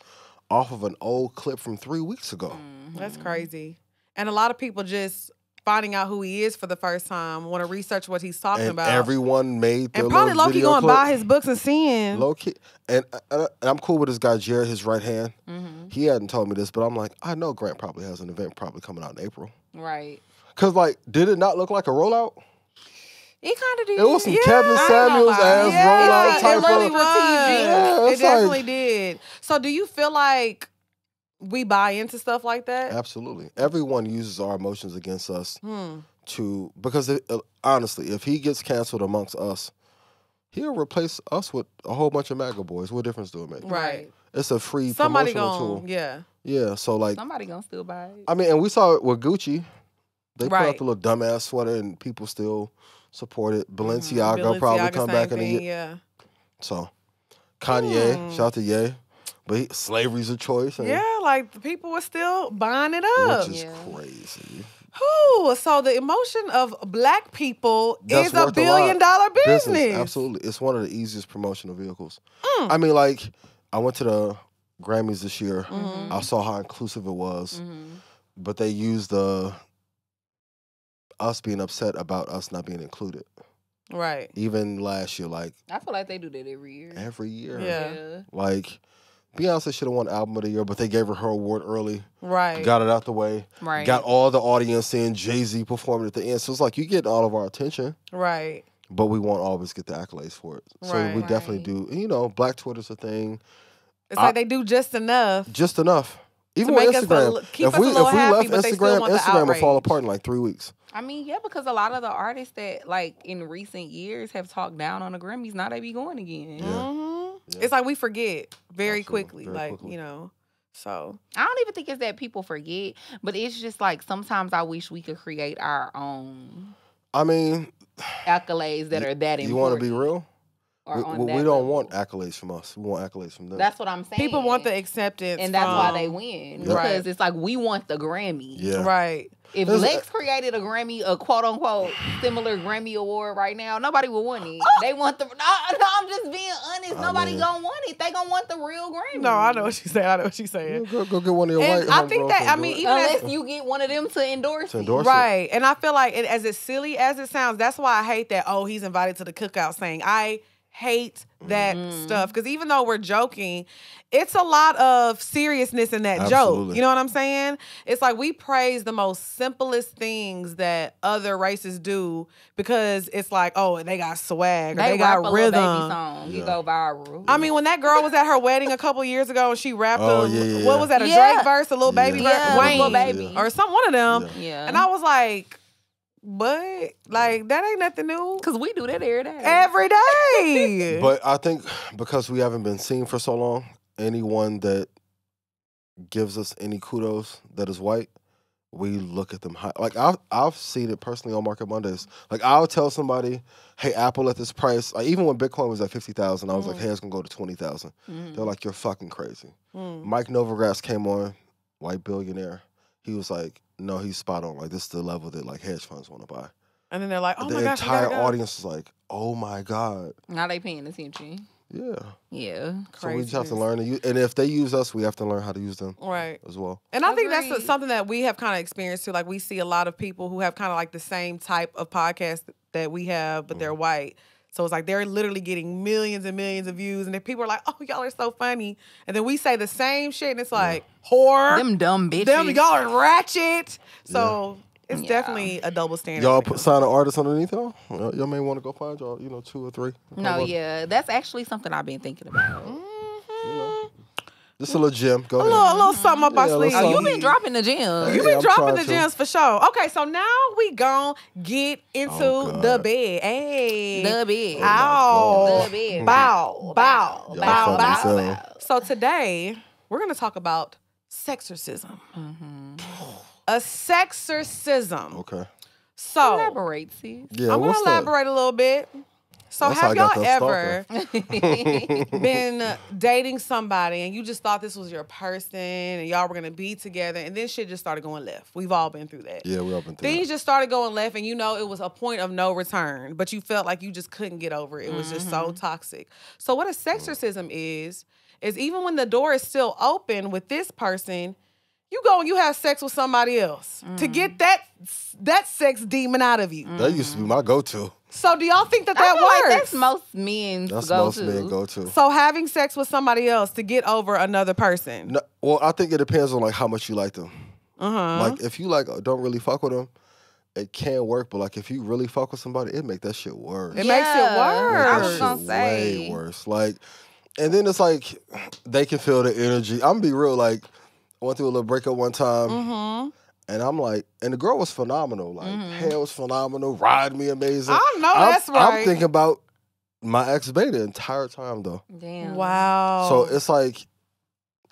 off of an old clip from 3 weeks ago. Mm-hmm. That's crazy. And a lot of people just finding out who he is for the first time want to research what he's talking And about. everyone made their and probably little low-key video going clip. buy his books and seeing. Low key. And I'm cool with this guy, Jared, his right hand. Mm-hmm. He hadn't told me this, but I'm like, I know Grant probably has an event probably coming out in April. Right. Because, like, did it not look like a rollout? It kind of did. It was some Yeah, Kevin I ain't Samuels gonna lie. ass Yeah, rollout it type really of. was. Yeah, It it's like- definitely did. So do you feel like we buy into stuff like that? Absolutely. Everyone uses our emotions against us Hmm. because honestly, if he gets canceled amongst us, he'll replace us with a whole bunch of MAGA boys. What difference do it make? Right. It's a free Somebody promotional going, tool. yeah. Yeah, so like, Somebody gonna still buy it. I mean, and we saw it with Gucci. They put Right. out the little dumbass sweater and people still support it. Balenciaga probably Balenciaga, come same back in a thing, year. yeah. So, Kanye, shout out to Ye. But slavery's a choice. And, Yeah, like the people were still buying it up. Which is Yeah. crazy. Whew, so the emotion of Black people That's is a worth $1 lot. billion business. Absolutely. It's one of the easiest promotional vehicles. Mm. I mean, like, I went to the Grammys this year. Mm-hmm. I saw how inclusive it was. Mm-hmm. But they used us being upset about us not being included. Right. Even last year, like, I feel like they do that every year. every year. Yeah. Like, Beyonce should have won Album of the Year, but they gave her award early. Right. Got it out the way. Right. Got all the audience seeing Jay-Z performing at the end. So it's like, you get all of our attention, Right. but we won't always get the accolades for it. So Right. we definitely do. You know, Black Twitter's a thing. It's like they do just enough. Just enough. Even To with make us Instagram. keep if us we a little happy, left but they still Instagram, want the Instagram would fall outrage. apart in like 3 weeks. I mean, yeah, because a lot of the artists that, like, in recent years have talked down on the Grammys, now they be going again. Mhm. Yeah. It's like we forget very Absolutely, quickly. very Like, quickly. you know, so. I don't even think it's that people forget, but it's just like sometimes I wish we could create our own I mean, accolades that are that important. you want to be real? or on We that don't level. want accolades from us. We want accolades from them. That's what I'm saying. People want the acceptance. and that's why from- they win. Yeah. Because Right. it's like we want the Grammy. yeah. Right. If There's- Lex created a Grammy, a quote unquote similar Grammy award right now, nobody would want it. They want the no, I'm just being honest. Nobody mean- gonna want it. They gonna want the real Grammy. No, I know what she's saying. I know what she's saying. Go get one of your And white I think homegirls that- to I do mean, it. even as- Unless you get one of them to endorse To it. endorse it. Right. And I feel like as silly as it sounds, that's why I hate that, oh, he's invited to the cookout saying, I hate that stuff. Because even though we're joking, it's a lot of seriousness in that joke. Absolutely. You know what I'm saying? It's like we praise the most simplest things that other races do because it's like, oh, they got swag or they rap a got little baby rhythm. song. Yeah. It go viral. I mean, when that girl was at her wedding a couple years ago and she rapped Oh, a, yeah. what was that, a Yeah. Drake verse, a Lil Baby verse, Yeah, Wayne, Lil Baby. Yeah. or one of them. Yeah. Yeah. And I was like, what? Like, that ain't nothing new. Because we do that every day. Every day. But I think because we haven't been seen for so long, anyone that gives us any kudos that is white, we look at them high. Like I've seen it personally on Market Mondays. Like I'll tell somebody, "Hey, Apple at this price." Like, even when Bitcoin was at 50,000, I was like, "Hey, it's gonna go to 20,000." They're like, "You're fucking crazy." Mike Novogratz came on, white billionaire. He was like, "No, he's spot on. Like this is the level that like hedge funds want to buy." And then they're like, oh the my gosh, we entire gotta go. audience is like, "Oh my god, Now they paying attention. yeah." Yeah. So we just have to Craziness. learn to use, and if they use us, we have to learn how to use them Right. as well. And I think that's Agreed. something that we have kind of experienced too. Like we see a lot of people who have kind of like the same type of podcast that we have, but they're white. So it's like they're literally getting millions and millions of views. And if people are like, oh, y'all are so funny. And then we say the same shit and it's like, whore. Them dumb bitches. Them, y'all are ratchet. So it's Yeah. definitely a double standard. Y'all sign an artist underneath y'all. Y'all may want to go find y'all, 2 or 3. No, yeah. That's actually something I've been thinking about. Just a little gem. Go a ahead. little something up our Yeah, a little sleeve. Oh, you something. been dropping the gym. You Yeah, been I'm dropping trying the to. gems for sure. Okay, so now we gon' get into Oh, God. the bed. Hey. The bed. Ow. The bed. Bow, bow, Y'all bow, funny bow. as hell. So today, we're going to talk about sexorcism. A sexorcism. Okay. So, Elaborate, sis. Yeah, I'm going what's to that? elaborate a little bit. So That's how have I got y'all that ever been dating somebody and you just thought this was your person and y'all were gonna be together and then shit just started going left? We've all been through that. Yeah, we all been through Things that. just started going left and you know it was a point of no return, but you felt like you just couldn't get over it. It was just so toxic. So what a sexorcism is even when the door is still open with this person, you go and you have sex with somebody else to get that sex demon out of you. That used to be my go-to. So do y'all think that I feel like works? that's most men's That's go-to. most men go-to. So having sex with somebody else to get over another person. No, well, I think it depends on like how much you like them. Like if you like don't really fuck with them, it can work. But like if you really fuck with somebody, it make that shit worse. It makes it worse. I That was shit gonna say. way worse. Like, and then it's like they can feel the energy. I'm gonna be real. Like, I went through a little breakup one time, and I'm like, and the girl was phenomenal. Like, hair was phenomenal, ride me amazing. I know that's right. I'm thinking about my ex-bae the entire time though. Damn. Wow. So it's like,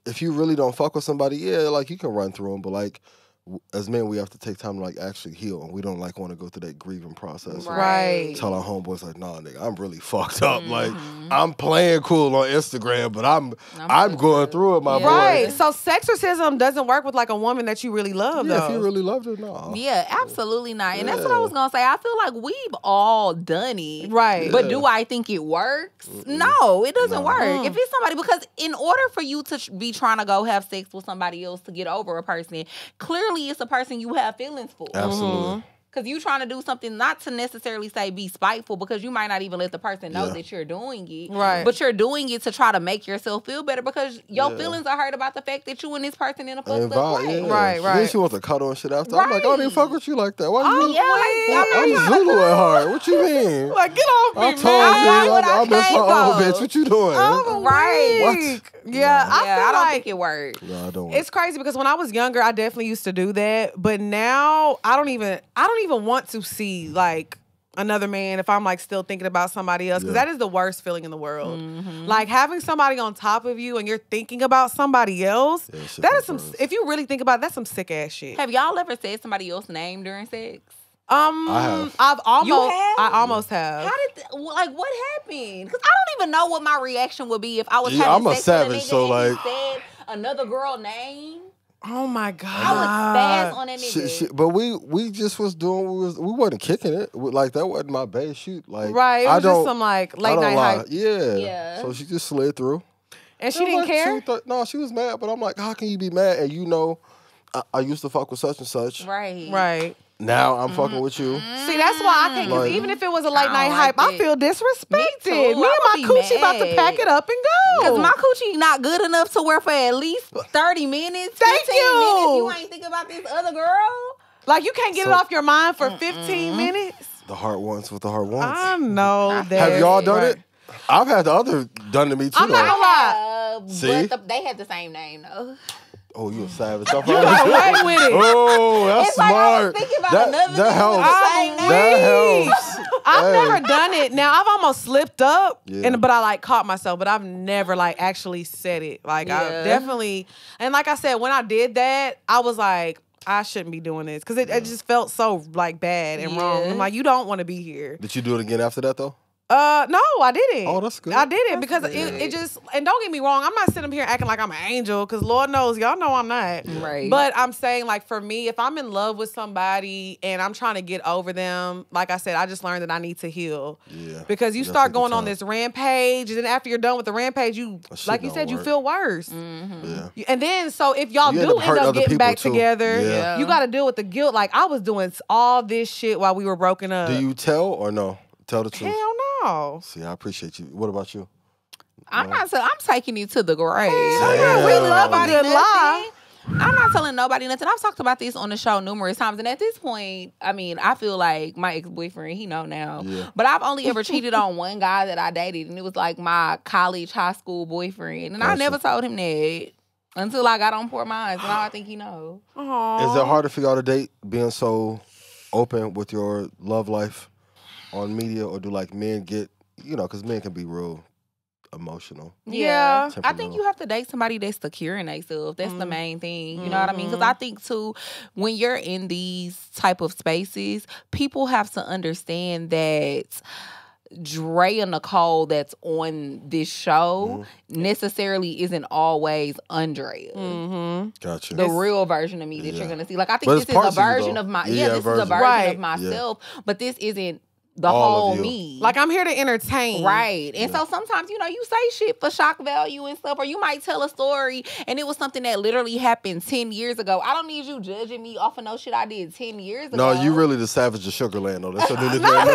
if you really don't fuck with somebody, yeah, like you can run through them, but like as men, we have to take time to like actually heal, and we don't like want to go through that grieving process. Right. Tell our homeboys like, nah, nigga, I'm really fucked up. Like, I'm playing cool on Instagram, but I'm going through it, my boy. Right. So sexorcism doesn't work with like a woman that you really love, Yeah, though. if you really loved her, no. Yeah, absolutely not. And that's what I was gonna say. I feel like we've all done it. Right. But do I think it works? No, it doesn't work. If it's somebody, because in order for you to be trying to go have sex with somebody else to get over a person, clearly it's a person you have feelings for. Absolutely. Because you trying to do something, not to necessarily say be spiteful, because you might not even let the person know that you're doing it. Right. But you're doing it to try to make yourself feel better because your feelings are hurt about the fact that you and this person in a fucked up way. Yeah. Right, right. Then she wants to cuddle and shit after. I'm like, I don't even fuck with you like that. Why you? Yeah, I'm Zulu at heart. What you mean? Like, get off I me, told man. you, I miss my came old for. bitch. What you doing? Right. Yeah, I feel I don't like think it works. No, I don't. it's crazy because when I was younger, I definitely used to do that. But now I don't even want to see like another man if I'm like still thinking about somebody else, because that is the worst feeling in the world. Like having somebody on top of you and you're thinking about somebody else. shit That is feels some. worse. If you really think about it, that's some sick ass shit. Have y'all ever said somebody else's name during sex? I have. I've almost. You have? I almost have. How did like what happened? Because I don't even know what my reaction would be if I was Yeah, having I'm a sex savage, with a nigga so, and like- he said another girl name. Oh my I god. would spaz on that nigga. But we just was doing. We wasn't kicking it. Like that wasn't my base shoot. Like Right. It I was don't. just some like I late don't night lie. hype. Yeah. Yeah. So she just slid through. And she It was didn't like care. No, she was mad. But I'm like, how can you be mad? And you know, I used to fuck with such and such. Right. Now I'm fucking with you. See, that's why I can't. Cause Like- even if it was a late I night don't hype, like I that. feel disrespected. Me Me, too. I and my would be coochie about to mad. pack it up and Because go. my coochie not good enough to wear for at least 30 minutes, Thank 15 you. minutes. You ain't thinking about this other girl? Like you can't get it So- off your mind for 15 minutes. The heart wants what the heart wants. I know that. Have y'all done Right. it? I've had the other done to me too. I'm not though. gonna lie. See? But they have the same name, though. Oh, you a savage. You got away with it. Oh, that's It's like I was smart. thinking about that, another that nigga helps. with the same name. That helps. I've Hey. never done it. Now I've almost slipped up, Yeah. but I like caught myself. But I've never like actually said it. Like I Yeah. definitely, and like I said, when I did that, I was like, I shouldn't be doing this because it just felt so like bad and wrong. Yeah. I'm like, you don't want to be here. Did you do it again after that though? No, I didn't. Oh, that's good. I did it That's because good. it just, and don't get me wrong, I'm not sitting up here acting like I'm an angel because Lord knows, y'all know I'm not. Right. But I'm saying, like, for me, if I'm in love with somebody and I'm trying to get over them, like I said, I just learned that I need to heal. Yeah. Because you That's start a good going on time. this rampage, and then after you're done with the rampage, you, That shit like you don't said, you work. feel worse. Yeah. And then, so if y'all You do end up end hurting up other getting people, back too. together, Yeah. you got to deal with the guilt. Like, I was doing all this shit while we were broken up. Do you tell or no? Tell the truth. Hell no. See, I appreciate you. What about you? I'm not. I'm taking you to the grave. Damn. We love a Nobody good nothing. lie. I'm not telling nobody nothing. I've talked about this on the show numerous times, and at this point, I mean, I feel like my ex-boyfriend, he know now. Yeah. But I've only ever cheated on one guy that I dated, and it was like my college, high school boyfriend, and I Gotcha. never told him that until I got on Poor Minds, and now I think he knows. Is it harder for y'all to date being so open with your love life on media, or do like men get, you know, because men can be real emotional. Yeah. I think Temperamental. you have to date somebody that's secure in themselves. That's the main thing. You know what I mean? Because I think too, when you're in these type of spaces, people have to understand that Drea Nicole that's on this show necessarily isn't always Andrea. Gotcha. The real version of me that you're gonna see. Like I think But this it's is a parts of you, version though. of my Yeah, this is a version. version Right. of myself, but this isn't the All of whole you. me. Like, I'm here to entertain. Right. And so sometimes, you know, you say shit for shock value and stuff, or you might tell a story and it was something that literally happened 10 years ago. I don't need you judging me off of no shit I did 10 years ago. No, you really the savage of Sugarland, though. That's your new nickname.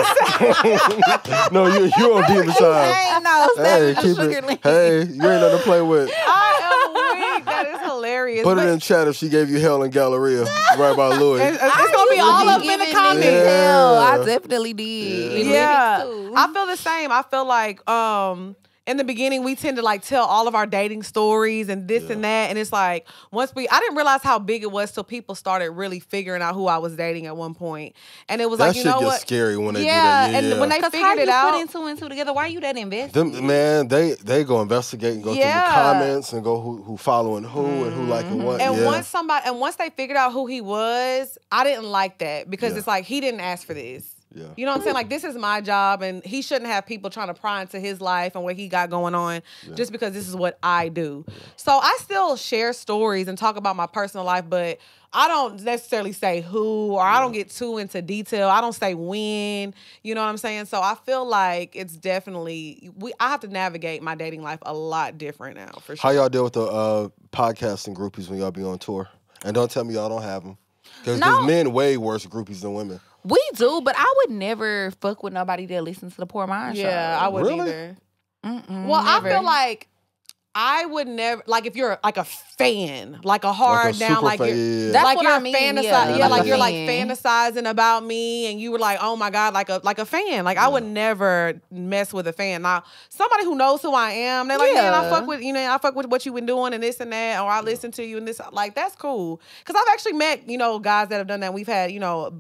No, you on Demon Time. I ain't no Hey, savage of keep Sugarland. it. Hey, you ain't nothing to play with. I am weak. That is hilarious. Put it But in chat if she gave you hell in Galleria, right by Louis. it's gonna be all up in the Giving comments. niggas hell. Yeah. I definitely did. In Yeah, lyrics, too. I feel the same. I feel like in the beginning we tend to like tell all of our dating stories and this and that, and it's like I didn't realize how big it was till people started really figuring out who I was dating at one point, and it was That like, you shit know gets what? scary when they Yeah, do that. and when they Because how figured you it out, put two and two together? Why you that invested? Them, man, they go investigate and go through the Yeah. comments and go who following who and who liking what. and yeah. once they figured out who he was, I didn't like that because Yeah. it's like he didn't ask for this. Yeah. You know what I'm saying? Like, this is my job, and he shouldn't have people trying to pry into his life and what he got going on just because this is what I do. So I still share stories and talk about my personal life, but I don't necessarily say who, or I don't get too into detail. I don't say when. You know what I'm saying? So I feel like it's definitely I have to navigate my dating life a lot different now, for sure. How y'all deal with the podcasting groupies when y'all be on tour? And don't tell me y'all don't have them. Because No. men way worse groupies than women. We do, but I would never fuck with nobody that listens to the Poor Mind show. Yeah, I wouldn't Really? either. Mm-mm, Well, never. I feel like I would never, like, if you're like a fan, like a hard down, super like fan, you're, yeah. That's like what you're I mean, fantasizing, yeah, yeah, like like a you're like fan. fantasizing about me, and you were like, oh my god, like a fan. Like I would never mess with a fan. Now, somebody who knows who I am, they're like, man, I Yeah. fuck with I fuck with what you've been doing and this and that, or I listen to you and this, like that's cool. Because I've actually met guys that have done that. We've had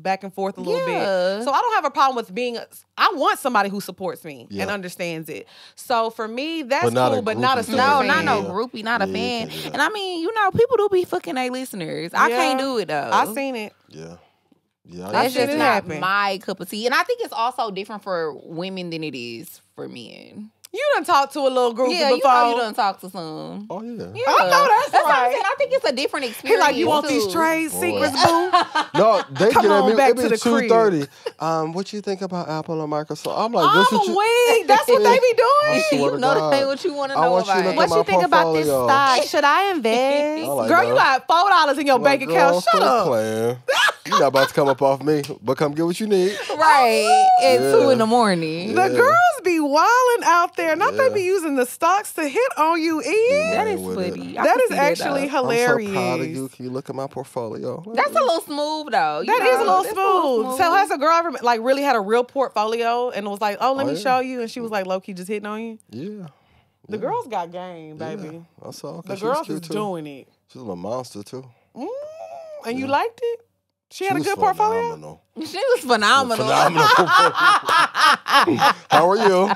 back and forth a little Yeah. bit, so I don't have a problem with being. I want somebody who supports me Yeah. and understands it. So for me, that's But not cool, a but not a groupie super No, fan. not no Yeah. groupie, not a Yeah, you fan. can't do that. And I mean, people do be fucking their listeners. I Yeah. can't do it though. I seen it. Yeah. Yeah. I've That's seen just it not happen. my cup of tea. And I think it's also different for women than it is for men. You done talked to a little group Yeah, before. you know you done talk to some. Oh, yeah. Yeah. I know that's what I'm right. saying. I think it's a different He experience. like, you want these too. trade Boy. secrets, boo? No, they Come get at on me. back It be to the crib. 2:30. What you think about Apple and Microsoft? I'm like, this what I'm you... weak. That's what they be I doing. swear You to know God. that ain't what you want to I know want you to about. look What at my What you think about this portfolio. stock? Should I invest? I like Girl, that. you got $4 in your bank Like, account. girl, Shut quit up. Playing. You're not about to come up off me, but come get what you need. Right. At Yeah. 2 in. The girls be wilding out there. Not they Yeah. be using the stocks to hit on you, E. That is with it. funny. I That can is see actually though. hilarious. I'm so proud of you. Can you look at my portfolio? That's a little smooth though. That is a little That's smooth. So has a girl ever like really had a real portfolio and was like, "Oh, let Oh, me yeah. show you," and she was like, "Low key, just hitting on you." Yeah. The girls got game, baby. I saw. The She was girls cute is too. doing it. She's a little monster too. And you liked it? She had a was good portfolio. phenomenal. She was phenomenal. Phenomenal. How are you?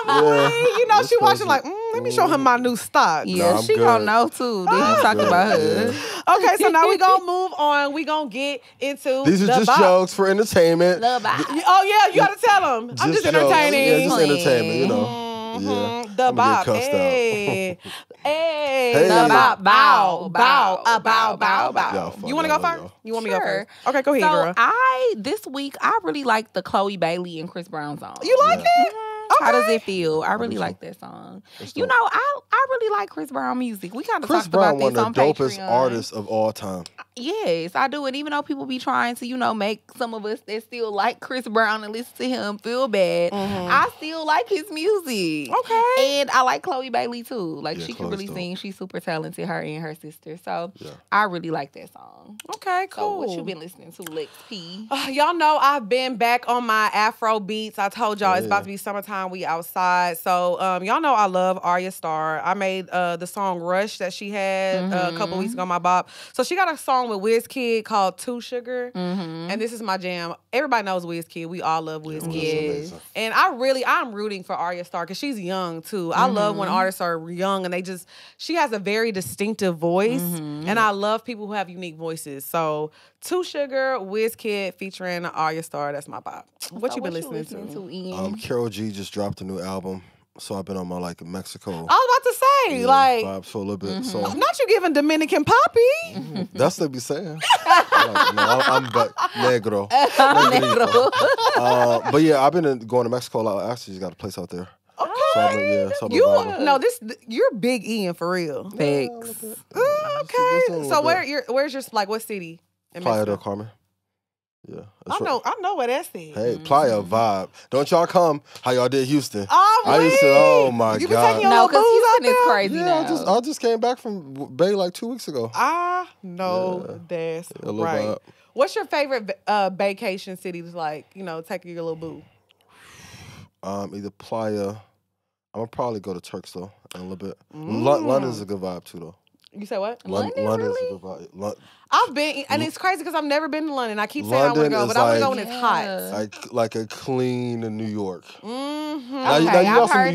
Oh, you know, That's she watching crazy. like, let me show him my new stock. Yeah, Nah, I'm she good. gonna know too. Then you talked good. about her. Okay, so now we gonna move on. We gonna get into These are the just bop. jokes for entertainment. Love bye. Oh yeah, you gotta tell them. I'm just jokes. entertaining. Yeah, just Playing. entertainment, you know. Yeah. The I'ma bop. get cussed out. Hey. Hey. Hey. The bop. Bow. Bow. Bow. Bow. Bow. Y'all Bow. fun, You wanna go y'all first? go. You want me to go Sure. first? Okay, go ahead, So girl. this week I really like the Chloe Bailey and Chris Brown song. You like it? How does it feel? I really like that song. You know, I really like Chris Brown music. We kind of Chris talked Brown, about one this of on the dopest Patreon. artists of all time. Yes, I do. And even though people be trying to, make some of us that still like Chris Brown and listen to him feel bad, I still like his music. Okay. And I like Chloe Bailey too. Like Yeah, she can Chloe's really dope. sing. She's super talented, her and her sister. So Yeah. I really like that song. Okay, So cool. what you been listening to, Lex P? Y'all know I've been back on my Afro beats. I told y'all it's Yeah. about to be summertime. We outside. So y'all know I love Arya Starr. I made the song Rush that she had a couple weeks ago on my bop. So she got a song song with WizKid called Two Sugar, and this is my jam. Everybody knows WizKid. We all love WizKid. And I'm rooting for Arya Starr because she's young too. I love when artists are young and she has a very distinctive voice, and I love people who have unique voices. So Two Sugar, WizKid featuring Arya Starr. That's my vibe. What you been listening to? Ian? Karol G just dropped a new album. So I've been on my Mexico. I was about to say, vibes for a little bit. So not you giving Dominican Poppy. that's what they be saying. I'm back. Negro. But yeah, I've been going to Mexico a lot. I actually just got a place out there. Okay. So I've been vibing. You're Big Ian for real. Thanks. Okay. So where's your what city? Playa del Carmen. Yeah. I know what that's in. Hey, Playa vibe. Don't y'all come how y'all did Houston. I used to, oh my you God. No, because Houston is crazy Yeah, now. I just came back from Bay like 2 weeks ago. I know that's right. Vibe. What's your favorite vacation city to take your little boo? Either Playa. I'm gonna probably go to Turks though in a little bit. London's a good vibe too though. You say what? London, London's really? a good vibe. I've been, and it's crazy because I've never been to London. I keep saying I want to go, but I want to go when it's hot. Like a clean New York. Mm-hmm. Now you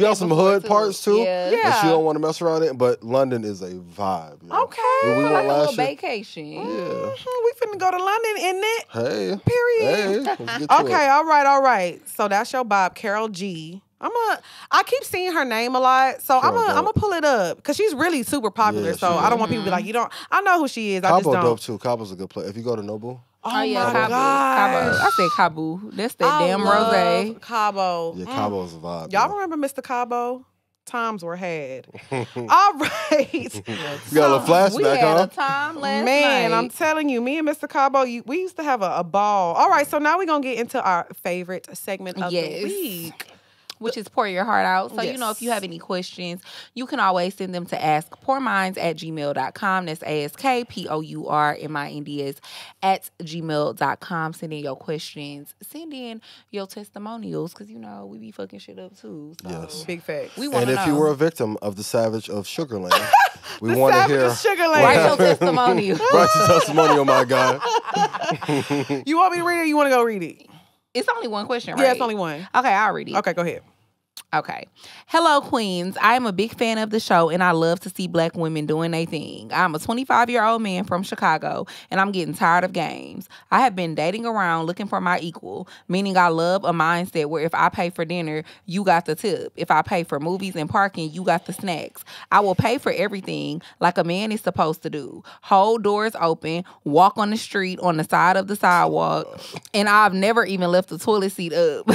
got some hood parts too. Yeah. That you don't want to mess around in, but London is a vibe. You know? Okay. We went Like a last little year. vacation. Yeah. We finna go to London, isn't it? Hey. Period. Hey. Let's get to Okay, it. all right. So that's your Bob, Karol G. I keep seeing her name a lot, so I'm gonna pull it up because she's really super popular. Yeah, so she I don't is. want people to be like, you don't. I know who she is. I just Cabo don't. dope too. Cabo's a good place. If you go to Nobu. Oh yeah, my Cabo. gosh. I said Cabo. That's that I damn love rosé. Cabo. Yeah, Cabo's a vibe. Y'all yeah. remember Mr. Cabo? Times were had. All right. You got a little flashback, We had huh? a time last Man, night. I'm telling you, me and Mr. Cabo, we used to have a ball. All right, so now we're going to get into our favorite segment of the week. Which is Pour Your Heart Out. So, Yes. if you have any questions, you can always send them to askpourminds@gmail.com. That's askpourminds@gmail.com. Send in your questions. Send in your testimonials because, we be fucking shit up too. So. Yes. Big facts. We want And to if know. you were a victim of the Savage of Sugarland, we The want to Savage hear of Sugarland. Write your testimonial. write your testimonial, my guy. You want me to read it or you want to go read it? It's only one question, right? Yeah, it's only one. Okay, I'll read it. Okay, go ahead. Okay. Hello, Queens. I am a big fan of the show, and I love to see Black women doing their thing. I'm a 25-year-old man from Chicago, and I'm getting tired of games. I have been dating around looking for my equal, meaning I love a mindset where if I pay for dinner, you got the tip. If I pay for movies and parking, you got the snacks. I will pay for everything like a man is supposed to do. Hold doors open, walk on the street on the side of the sidewalk, and I've never even left the toilet seat up.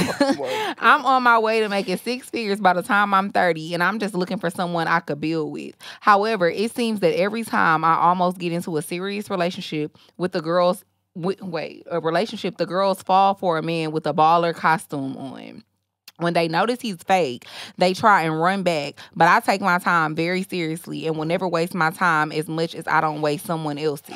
I'm on my way to making 6 figures by the time I'm 30, and I'm just looking for someone I could build with. However, it seems that every time I almost get into a serious relationship with the girls, the girls fall for a man with a baller costume on. When they notice he's fake, they try and run back, but I take my time very seriously and will never waste my time as much as I don't waste someone else's.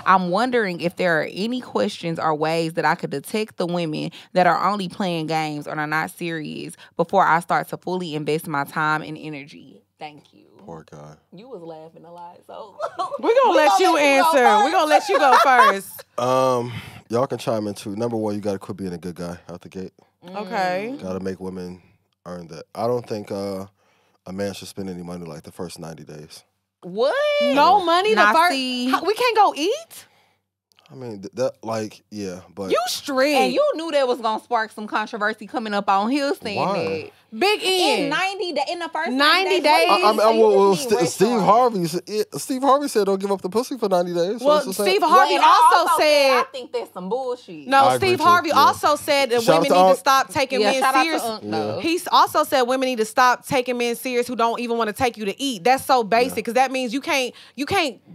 I'm wondering if there are any questions or ways that I could detect the women that are only playing games or are not serious before I start to fully invest my time and energy. Thank you. Poor guy. You was laughing a lot, so We're going to let you answer. We're going to let you go first. Y'all can chime in too. Number one, you got to quit being a good guy out the gate. Okay. Got to make women earn that. I don't think a man should spend any money like the first 90 days. What? No money? Nah, The first, see. we can't go eat? I mean, but You strict. And you knew that was gonna spark some controversy coming up on his thing. Why? Big In N. 90 in the first 90 90 days? Steve Harvey said don't give up the pussy for 90 days. So Well, it's the same. Steve Harvey also said... I think that's some bullshit. No, I agree Steve too, Harvey yeah. also said that Shout out women to need to Unc. stop taking Yeah, men shout out to serious. Unc, though. He's also said women need to stop taking men serious who don't even want to take you to eat. That's so basic because that means you can't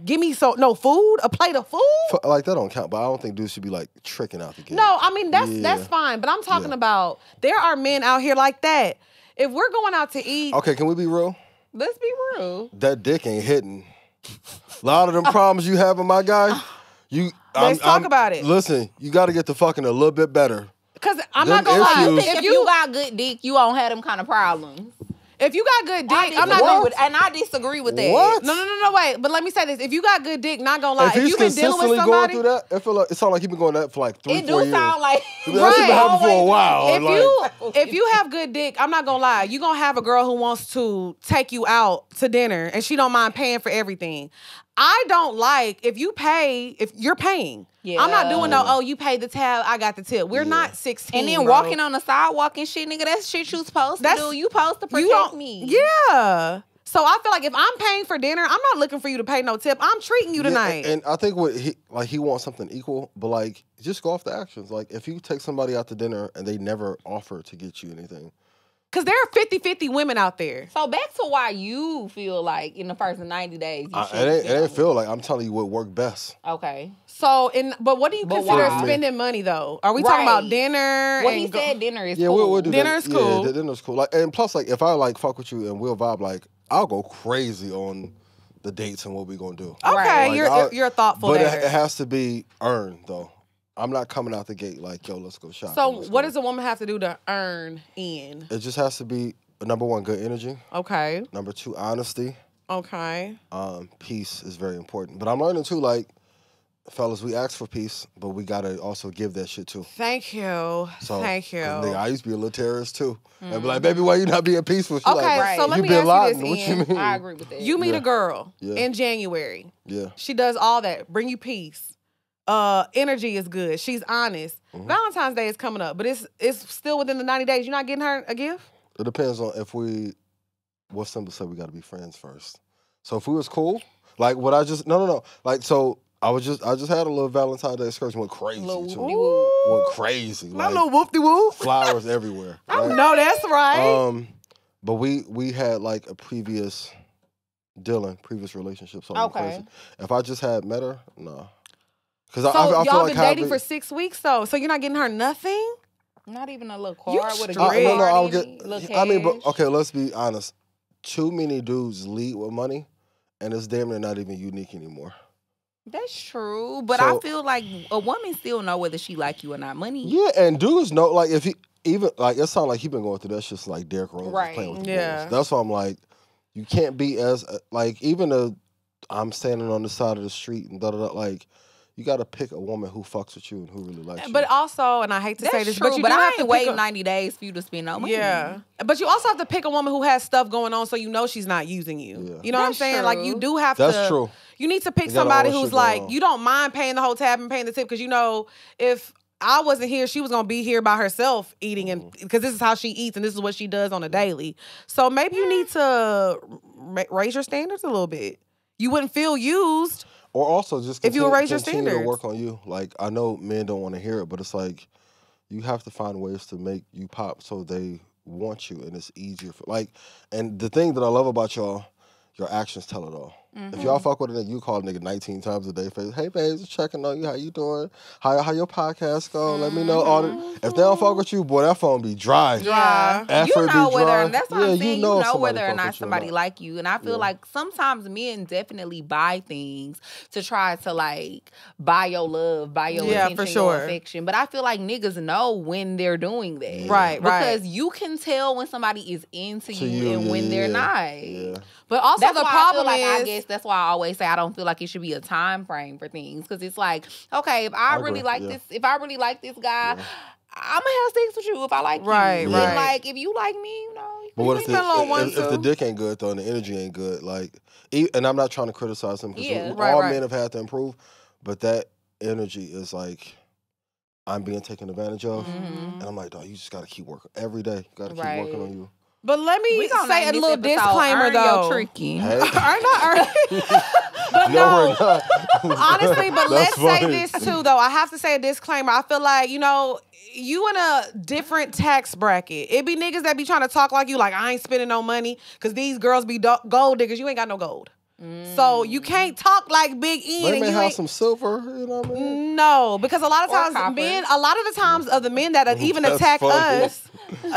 give me no food, a plate of food. Like that don't count, but I don't think dudes should be like tricking out the game. No, I mean that's Yeah. fine, but I'm talking Yeah. about there are men out here like that. If we're going out to eat, Okay, can we be real? Let's be real. That dick ain't hitting. A lot of them problems you have with my guy, Let's talk about it. Listen, you got to get the fucking a little bit better. because I'm Them not gonna lie, issues- If you got good dick, you won't have them kind of problems. If you got good dick, I'm not disagree gonna. with, and I disagree with that. What? No, wait. But let me say this: if you got good dick, not gonna lie, If if he's you've been dealing with consistently somebody, going through that, it feel like it sounds like he's been going that for like 3-4 It years. do sound like That shit been happening for a while. if you have good dick, I'm not gonna lie, you gonna have a girl who wants to take you out to dinner and she don't mind paying for everything. I don't like if you're paying. Yeah. I'm not doing no, you paid the tab, I got the tip. We're not 16. and then bro. walking on the sidewalk and shit, nigga, that's shit you supposed to do. You supposed to You protect don't- me. Yeah. So I feel like if I'm paying for dinner, I'm not looking for you to pay no tip. I'm treating you tonight. And I think he wants something equal, but like just go off the actions. Like if you take somebody out to dinner and they never offer to get you anything. Because there are 50-50 women out there. So back to why you feel like in the first 90 days, you should It ain't feel like I'm telling you what worked best. Okay. So, but what do you But consider why? spending money though? Are we talking Right. about dinner? Well, and he said dinner is Yeah, cool. we'll do Dinner's that. cool. Yeah, dinner's cool. Like, and plus, like, if I like fuck with you and we'll vibe, like, I'll go crazy on the dates and what we gonna do. Okay, Right. Like, you're thoughtful but there. it has to be earned though. I'm not coming out the gate like, yo, let's go shopping. So let's what go. does a woman have to do to earn in? It just has to be number one, good energy. Okay. Number two, honesty. Okay. Peace is very important. But I'm learning too, like, fellas, we ask for peace, but we gotta also give that shit too. Thank you. So, Thank you. 'cause, nigga, I used to be a little terrorist too. And be like, baby, why you not being peaceful? She Okay, like, Right. so let you me Bin ask Laden, you what this, you Ian. mean? I agree with that. You meet Yeah. a girl Yeah. in January. Yeah. She does all that. Bring you peace. Energy is good. She's honest. Mm-hmm. Valentine's Day is coming up, but it's still within the 90 days. You're not getting her a gift? It depends on what Simba said, we gotta be friends first. So if we was cool, like what I just, no. Like, so I just had a little Valentine's Day excursion, went crazy Little too. whoop-de-whoop. Went crazy. My Like, little whoop-de-whoop. flowers everywhere. right? No, that's right. But we had like a previous relationship. So I'm Okay. crazy. If I just had met her, no. Because So I feel y'all like been dating for 6 weeks though. So you're not getting her nothing? Not even a little You card with a straight. gift no, card I'll in get. it, little I mean, but cash. okay, let's be honest. Too many dudes lead with money, and it's damn near not even unique anymore. That's true, but So- I feel like a woman still know whether she like you or not. Money. Yeah, and dudes know, like, if he even like it sounds like he been going through that shit like Derrick Rose was Right. playing with the Yeah. Bulls. That's why I'm like, you can't be as like even though I'm standing on the side of the street and like. You got to pick a woman who fucks with you and who really likes you. But also, and I hate to That's say this, true, but you but do I have to ain't pick waiting a, 90 days for you to spend no money. Yeah. But you also have to pick a woman who has stuff going on so you know she's not using you. Yeah. You know what I'm That's saying? Like you true. do have That's to. true. You need to pick You got all somebody that who's shit going like, on. you don't mind paying the whole tab and paying the tip because you know if I wasn't here, she was gonna be here by herself eating, and because this is how she eats and this is what she does on a daily. So maybe you need to raise your standards a little bit. You wouldn't feel used. Or also just If you continue, raise your continue to standards. work on you. Like, I know men don't want to hear it, but it's like you have to find ways to make you pop so they want you and it's easier for like. And the thing that I love about y'all, your actions tell it all. If y'all fuck with a nigga, you call a nigga 19 times a day. Hey, babes, just checking on you. How you doing? How your podcast go? Let me know. All the, if they don't fuck with you, boy, that phone be dry. Yeah, Effort you be know whether dry. that's what Yeah, I'm you saying. know You if know somebody whether or fuck not with you or somebody not. like you, and I feel like sometimes men definitely buy things to try to like buy your love, buy your Yeah, attention, for sure. your affection. But I feel like niggas know when they're doing that, Right, Because right. you can tell when somebody is into To you and when they're not. Yeah. But also That's the why problem I feel like is, I guess that's why I always say I don't feel like it should be a time frame for things because it's like, okay, if I really agree, like yeah. this, if I really like this guy, I'm gonna have sex with you if I like Right, you. right. And like if you like me, you know. But what we if can a little one, if the too. dick ain't good though and the energy ain't good? Like, and I'm not trying to criticize him because Yeah. Right, all right. men have had to improve, but that energy is like I'm being taken advantage of, Mm-hmm. and I'm like, dog, you just got to keep working every day. You got to keep Right. working on you. but let me We gonna say name a this little episode, disclaimer Earn though. Your Tricky. Hey, But no, no, we're not. honestly, but That's let's say funny. this too, though. I have to say a disclaimer. I feel like, you know, you in a different tax bracket. It be niggas that be trying to talk like you, like, I ain't spending no money, because these girls be gold diggers. You ain't got no gold. So you can't talk like Big Ian. They and may you have ain't, some silver, you know what I mean? no, because a lot of Or times copper. a lot of the times of the men that even That's attack funny. us,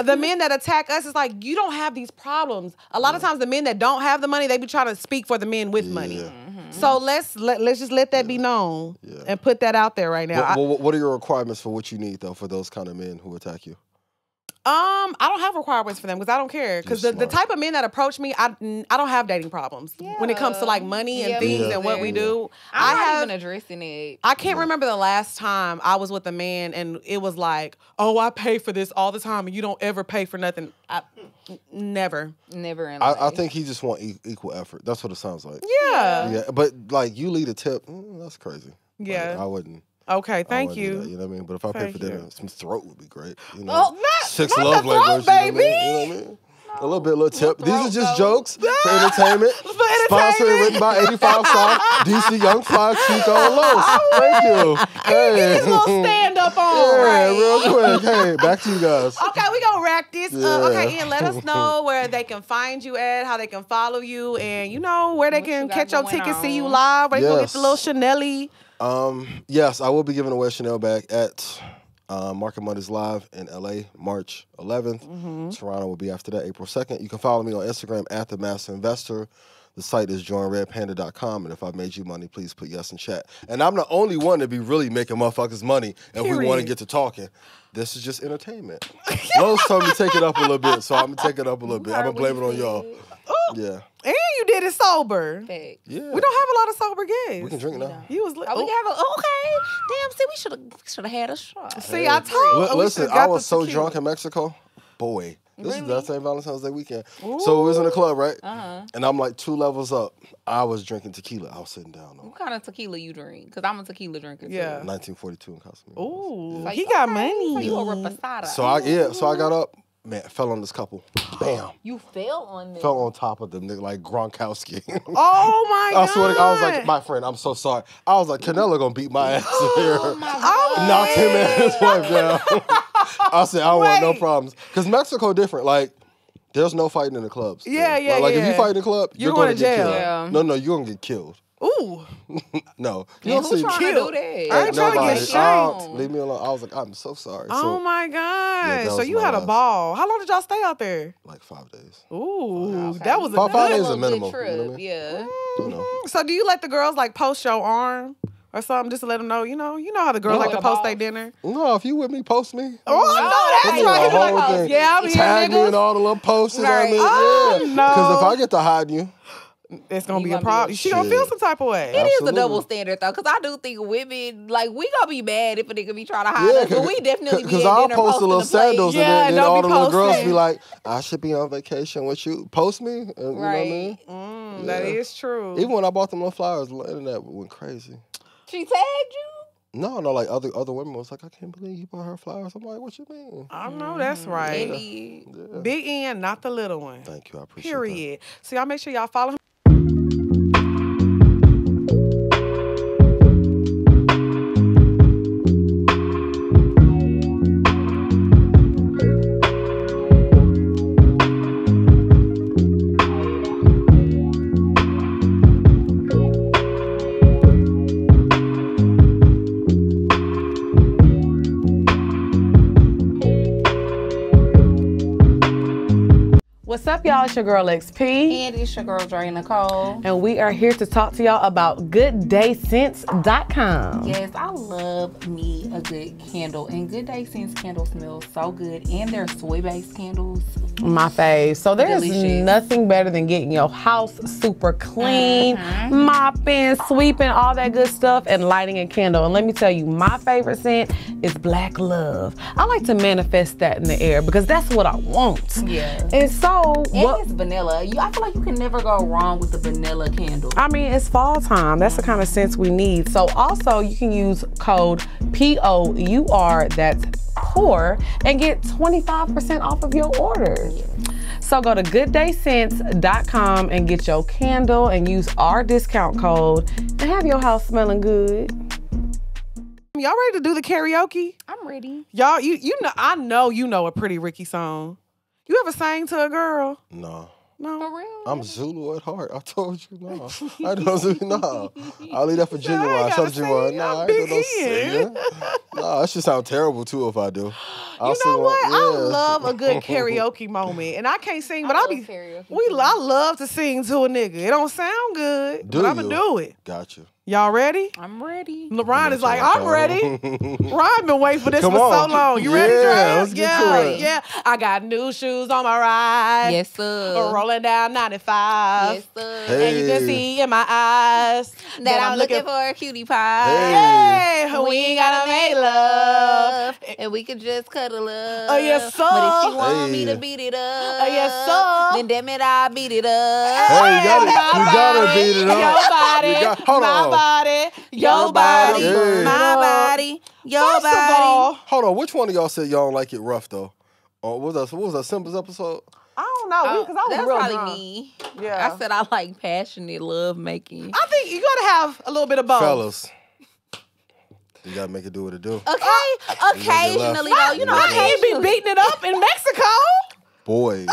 the men that attack us is like, you don't have these problems. A lot of times the men that don't have the money, they be trying to speak for the men with money. Yeah. So let's just let that be known and put that out there right now. What are your requirements for what you need though for those kind of men who attack you? I don't have requirements for them because I don't care. Because the type of men that approach me, I don't have dating problems when it comes to like money and things and what we do. I'm not even addressing it. I can't remember the last time I was with a man and it was like, oh, I pay for this all the time and you don't ever pay for nothing. Never in life. I think he just want equal effort. That's what it sounds like. Yeah. But like you lead a tip, that's crazy. Yeah. Like, I wouldn't. Okay, thank you. You know what I mean? But if I pay for dinner, some throat would be great. You know, not 6 not love the throat, languages. baby. You know what I mean? A little tip. These are just jokes for entertainment. Sponsored and written by 85 South, DC Young Fly, Chico Los. Thank you. Hey. Get a little stand up on. Yeah, real quick. Hey, back to you guys. Okay, we gonna rack this. Yeah. Okay, Ian, let us know where they can find you at, how they can follow you, and where they can catch your tickets, see you live, where they can get the little Chanel-y. Yes, I will be giving away a Chanel bag at Market Mondays Live in LA, March 11th. Toronto will be after that, April 2nd. You can follow me on Instagram at The Master Investor. The site is joinredpanda.com. And if I made you money, please put yes in chat. And I'm the only one to be really making motherfuckers money if we want to get to talking. This is just entertainment. Lowe's told me to take it up a little bit, so I'm going to take it up a little bit. I'm going to blame it on y'all. Yeah. And you did it sober. Facts. Yeah. We don't have a lot of sober guests. We can drink now. You was We have okay. Damn, see, we should have had a shot. See, I told you. Listen, I was so drunk in Mexico. Boy. This is that same Valentine's Day weekend. Ooh. So we was in the club, right? And I'm like 2 levels up. I was drinking tequila. I was sitting down. What kind of tequila you drink? Because I'm a tequila drinker too. 1942 in Cosmo. Ooh, he got money. So you a reposada. So I got up. Man, fell on this couple. Bam. You fell on them. Fell on top of them, nigga, like Gronkowski. Oh my God. I swear to God, I was like, my friend, I'm so sorry. I was like, Canelo gonna beat my ass here. Oh my God. Knocked him and his wife down. I said, I don't want no problems. Because Mexico different. Like, there's no fighting in the clubs. Yeah. Like, if you fight in the club, you're going to get jail. killed. Yeah. No, you're going to get killed. Ooh. No. You Man, don't who's see trying to do that? I ain't trying to get shanked. Leave me alone. I was like, I'm so sorry. Oh So, my God. that So was you my had a last. ball. How long did y'all stay out there? like 5 days. Ooh. That was a 5 good days Good is a little minimum. trip. You know what I mean? Yeah. You know. So do you let the girls like post your arm or something just to let them know, you know how the girls like to post their dinner? No, if you with me, post me. Oh, I know that's You right. know, You the be like, whole oh, thing. yeah, I'm here, Tag me in niggas. all the little posts. Right. Oh, Yeah. no. Because if I get to hide you, It's gonna You be a gonna be problem. a She gonna feel shit. some type of way. It is a Absolutely. double standard though, because I do think women, like, we gonna be mad if a nigga be trying to hide us, but we definitely be because at I'll dinner post the posting little the plate. sandals Yeah, and then don't all be the little girls posting. be like, I should be on vacation with you. Post me. And, you know what I mean? That is true. Even when I bought them little flowers, the internet went crazy. She tagged you? No, like other women was like, I can't believe you bought her flowers. I'm like, what you mean? I know that's right. Indeed. Big N, not the little one. Thank you, I appreciate Period. So y'all make sure y'all follow him. What's up, y'all? It's your girl XP. And it's your girl, Dre Nicole. And we are here to talk to y'all about GoodDayScents.com. Yes, I love me a good candle. And Good Day Scents candles smell so good. And they're soy-based candles. My fave. So there's Delicious. nothing better than getting your house super clean, mopping, sweeping, all that good stuff, and lighting a candle. And let me tell you, my favorite scent is Black Love. I like to manifest that in the air because that's what I want. Yeah. And so, And it's vanilla. I feel like you can never go wrong with a vanilla candle. I mean, it's fall time. That's the kind of scents we need. So also, you can use code POUR, that's POUR, and get 25% off of your order. So go to GoodDayScents.com and get your candle and use our discount code and have your house smelling good. Y'all ready to do the karaoke? I'm ready. Y'all, you know, I know you know a Pretty Ricky song. You ever sang to a girl? No. No. For real? I'm Zulu at heart. I told you, no. I don't Zulu, no. I'll leave that for Genuine. I ain't Shout gotta out to Genuine. sing. No, I'm I ain't Big doing no singing. No, that should sound terrible, too, if I do. You know what? I love a good karaoke moment. And I can't sing, but I I love be karaoke, I love to sing to a nigga. It don't sound good, but I'm gonna do it. Got you. Y'all ready? I'm ready. LeBron is like, I'm ready. Ron been waiting for this for so long. You ready, Dre? Let's get to it. Yeah. I got new shoes on my ride. Yes, sir. Rolling down 95. Yes, sir. And you can see in my eyes That I'm looking for a cutie pie. Hey, we ain't gotta make love. And we could just cuddle up. Oh, yes, sir. But if she want me Hey. to beat it up, Oh, yes, sir. then damn it, I'll beat it up. Hey, you gotta beat it up. Your body, You got- hold my on. body, your Your body, body, Hey. my body, your First body. of all, Hold on, which one of y'all said y'all don't like it rough though? What was that Simba's episode? I don't know, because I was That's real probably drunk. me. Yeah. I said I like passionate love making. I think you gotta have a little bit of both. Fellas, you gotta make it do what it do. Okay, occasionally though, you know, I can't be occasionally. beating it up in Mexico. Boy.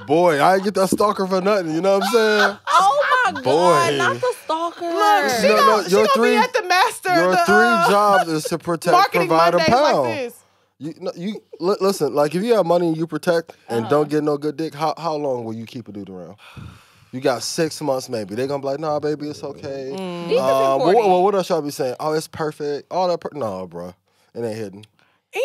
Boy, I ain't get that stalker for nothing, you know what I'm saying? Oh my Boy. God, not the stalker. Look, she No, gonna your be three- at the master. Your the, 3 jobs is to protect, marketing provide, and Mondays pound. like this. Listen, like if you have money and you protect and don't get no good dick, how long will you keep a dude around? You got 6 months maybe. They gonna be like, nah, baby, it's okay. This is important. What else y'all be saying? Oh, it's perfect. All that. No, bro, it ain't hidden.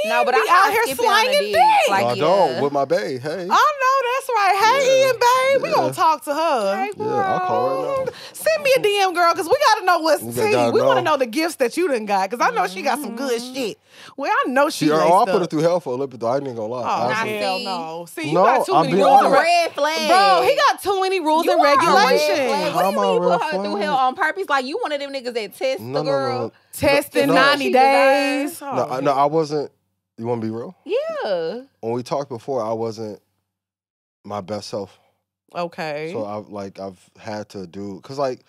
No, but be I'm out not here skipping on the slanging dick. dick. Like, I yeah. don't with my bae. Hey, I know that's right. Hey, Ian, babe, we gonna talk to her. Hey, yeah, I'll call right now. Send me a DM, girl, because we gotta know what's We tea. gotta We want to know. know the gifts that you done got, because I know she got some good shit. Well, I know she. I laced put her up. through hell for a little bit though. I ain't gonna lie. Oh, Honestly. hell see. no. See, you No, got too I'm many being rules. honest. Red flag. Bro, he got too many rules You and are a red regulations. flag. How What do am I you a mean red put her through flag? hell on purpose? Like you one of them niggas that test No, the girl. Testing No. 90 She days. No, I wasn't. You want to be real? Yeah. When we talked before, I wasn't my best self. Okay. So I've had to do because like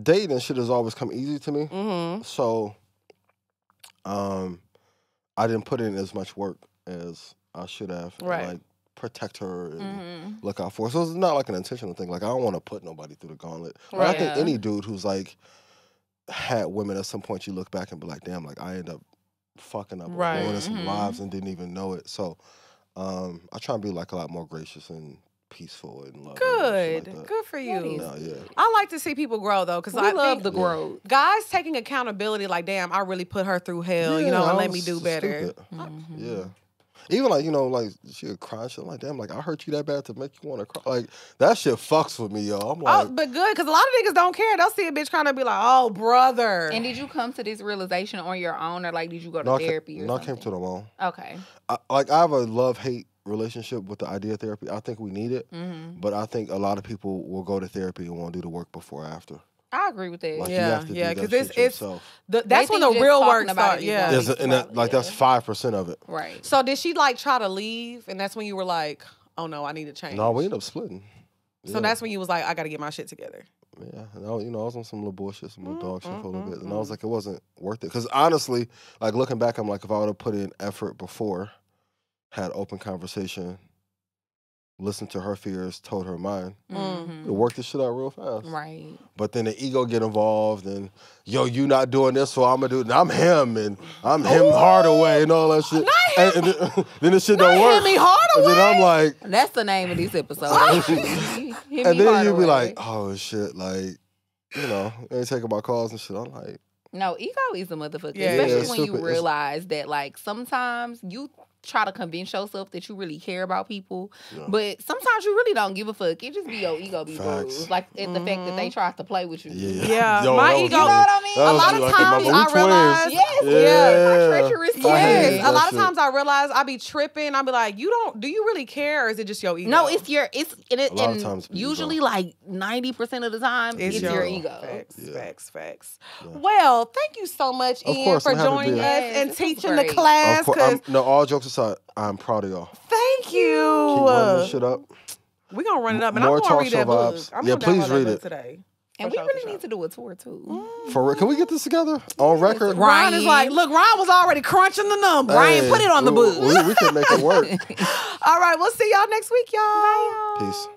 dating and shit has always come easy to me. Mm-hmm. So I didn't put in as much work as I should have. and, Right. like protect her and Mm-hmm. look out for her. So it's not like an intentional thing. Like I don't want to put nobody through the gauntlet. But I Right. think Yeah. any dude who's like had women at some point, you look back and be like, damn, like I end up fucking up, Right. ruining some Mhm. lives and didn't even know it. So I try and be like a lot more gracious and peaceful and loving. Good. and shit like that. Good for you. No, yeah. I like to see people grow though, because We I love think the growth. guys taking accountability. Like, damn, I really put her through hell, you know, I and let was me do just better. stupid. Yeah. Even like, like she would cry and shit. I'm like, damn, like I hurt you that bad to make you want to cry. Like that shit fucks with me, yo. I'm like, Oh, but good, because a lot of niggas don't care. They'll see a bitch crying and be like, oh, brother. And did you come to this realization on your own, or like did you go to no, therapy or I something? came to them all. Okay. I have a love-hate relationship with the idea of therapy. I think we need it, but I think a lot of people will go to therapy and won't do the work before or after. I agree with that. Like you Yeah, have to yeah, do 'cause that it's- shit it's- yourself. that's when the think just real talking work about starts. it Yeah. is And that's 5% of it. Right. So did she like try to leave, and that's when you were like, oh no, I need to change? No, we end up splitting. So that's when you was like, I got to get my shit together. Yeah, and I was on some little bullshit, some little dog shit for a little bit, and Mm-hmm. I was like, it wasn't worth it. Because honestly, like looking back, I'm like, if I would have put in effort before, had open conversation, listened to her fears, told her mine, it worked this shit out real fast. Right. But then the ego get involved, and yo, you not doing this, so I'm gonna do it. And I'm him, and I'm him Hardaway, and all that shit. And then the shit don't work. Him Hardaway. And then I'm like, That's the name of this episode. and then you be like, oh shit, like, they taking my calls and shit. I'm like, no, ego is a motherfucker. Yeah, Especially it's when stupid. you realize that, like, sometimes you try to convince yourself that you really care about people, but sometimes you really don't give a fuck. It just be your ego be Facts. bruised. Like, at the fact that they tried to play with you. Yeah, Yo, my that was ego- me. You know what I mean? That A was lot me, of like, times we I twins. realize- Yes, Yeah. treacherous I hate Yes, that a lot of shit. times I realize I be tripping. I be like, do you really care, or is it just your ego? No, it's your, it's, and, it, A lot of and times it's usually ego. like 90% of the time, it's your ego. Facts. Well, thank you so much, Of Ian, course, for I'm happy to joining be us here. Yes, and this was teaching the great. class. Of course, 'Cause no, all jokes aside, I'm proud of y'all. thank you. Keep running this shit up. We're gonna run it up, and More I'm gonna talk read show that book. vibes. I'm Yeah, gonna please download that read book it. today. And For we sure, really for need to do a tour too. For real, can we get this together on record? Ron is like, look, Ron was already crunching the number. Hey, Ryan, put it on the book. We can make it work. All right, we'll see y'all next week, y'all. Peace.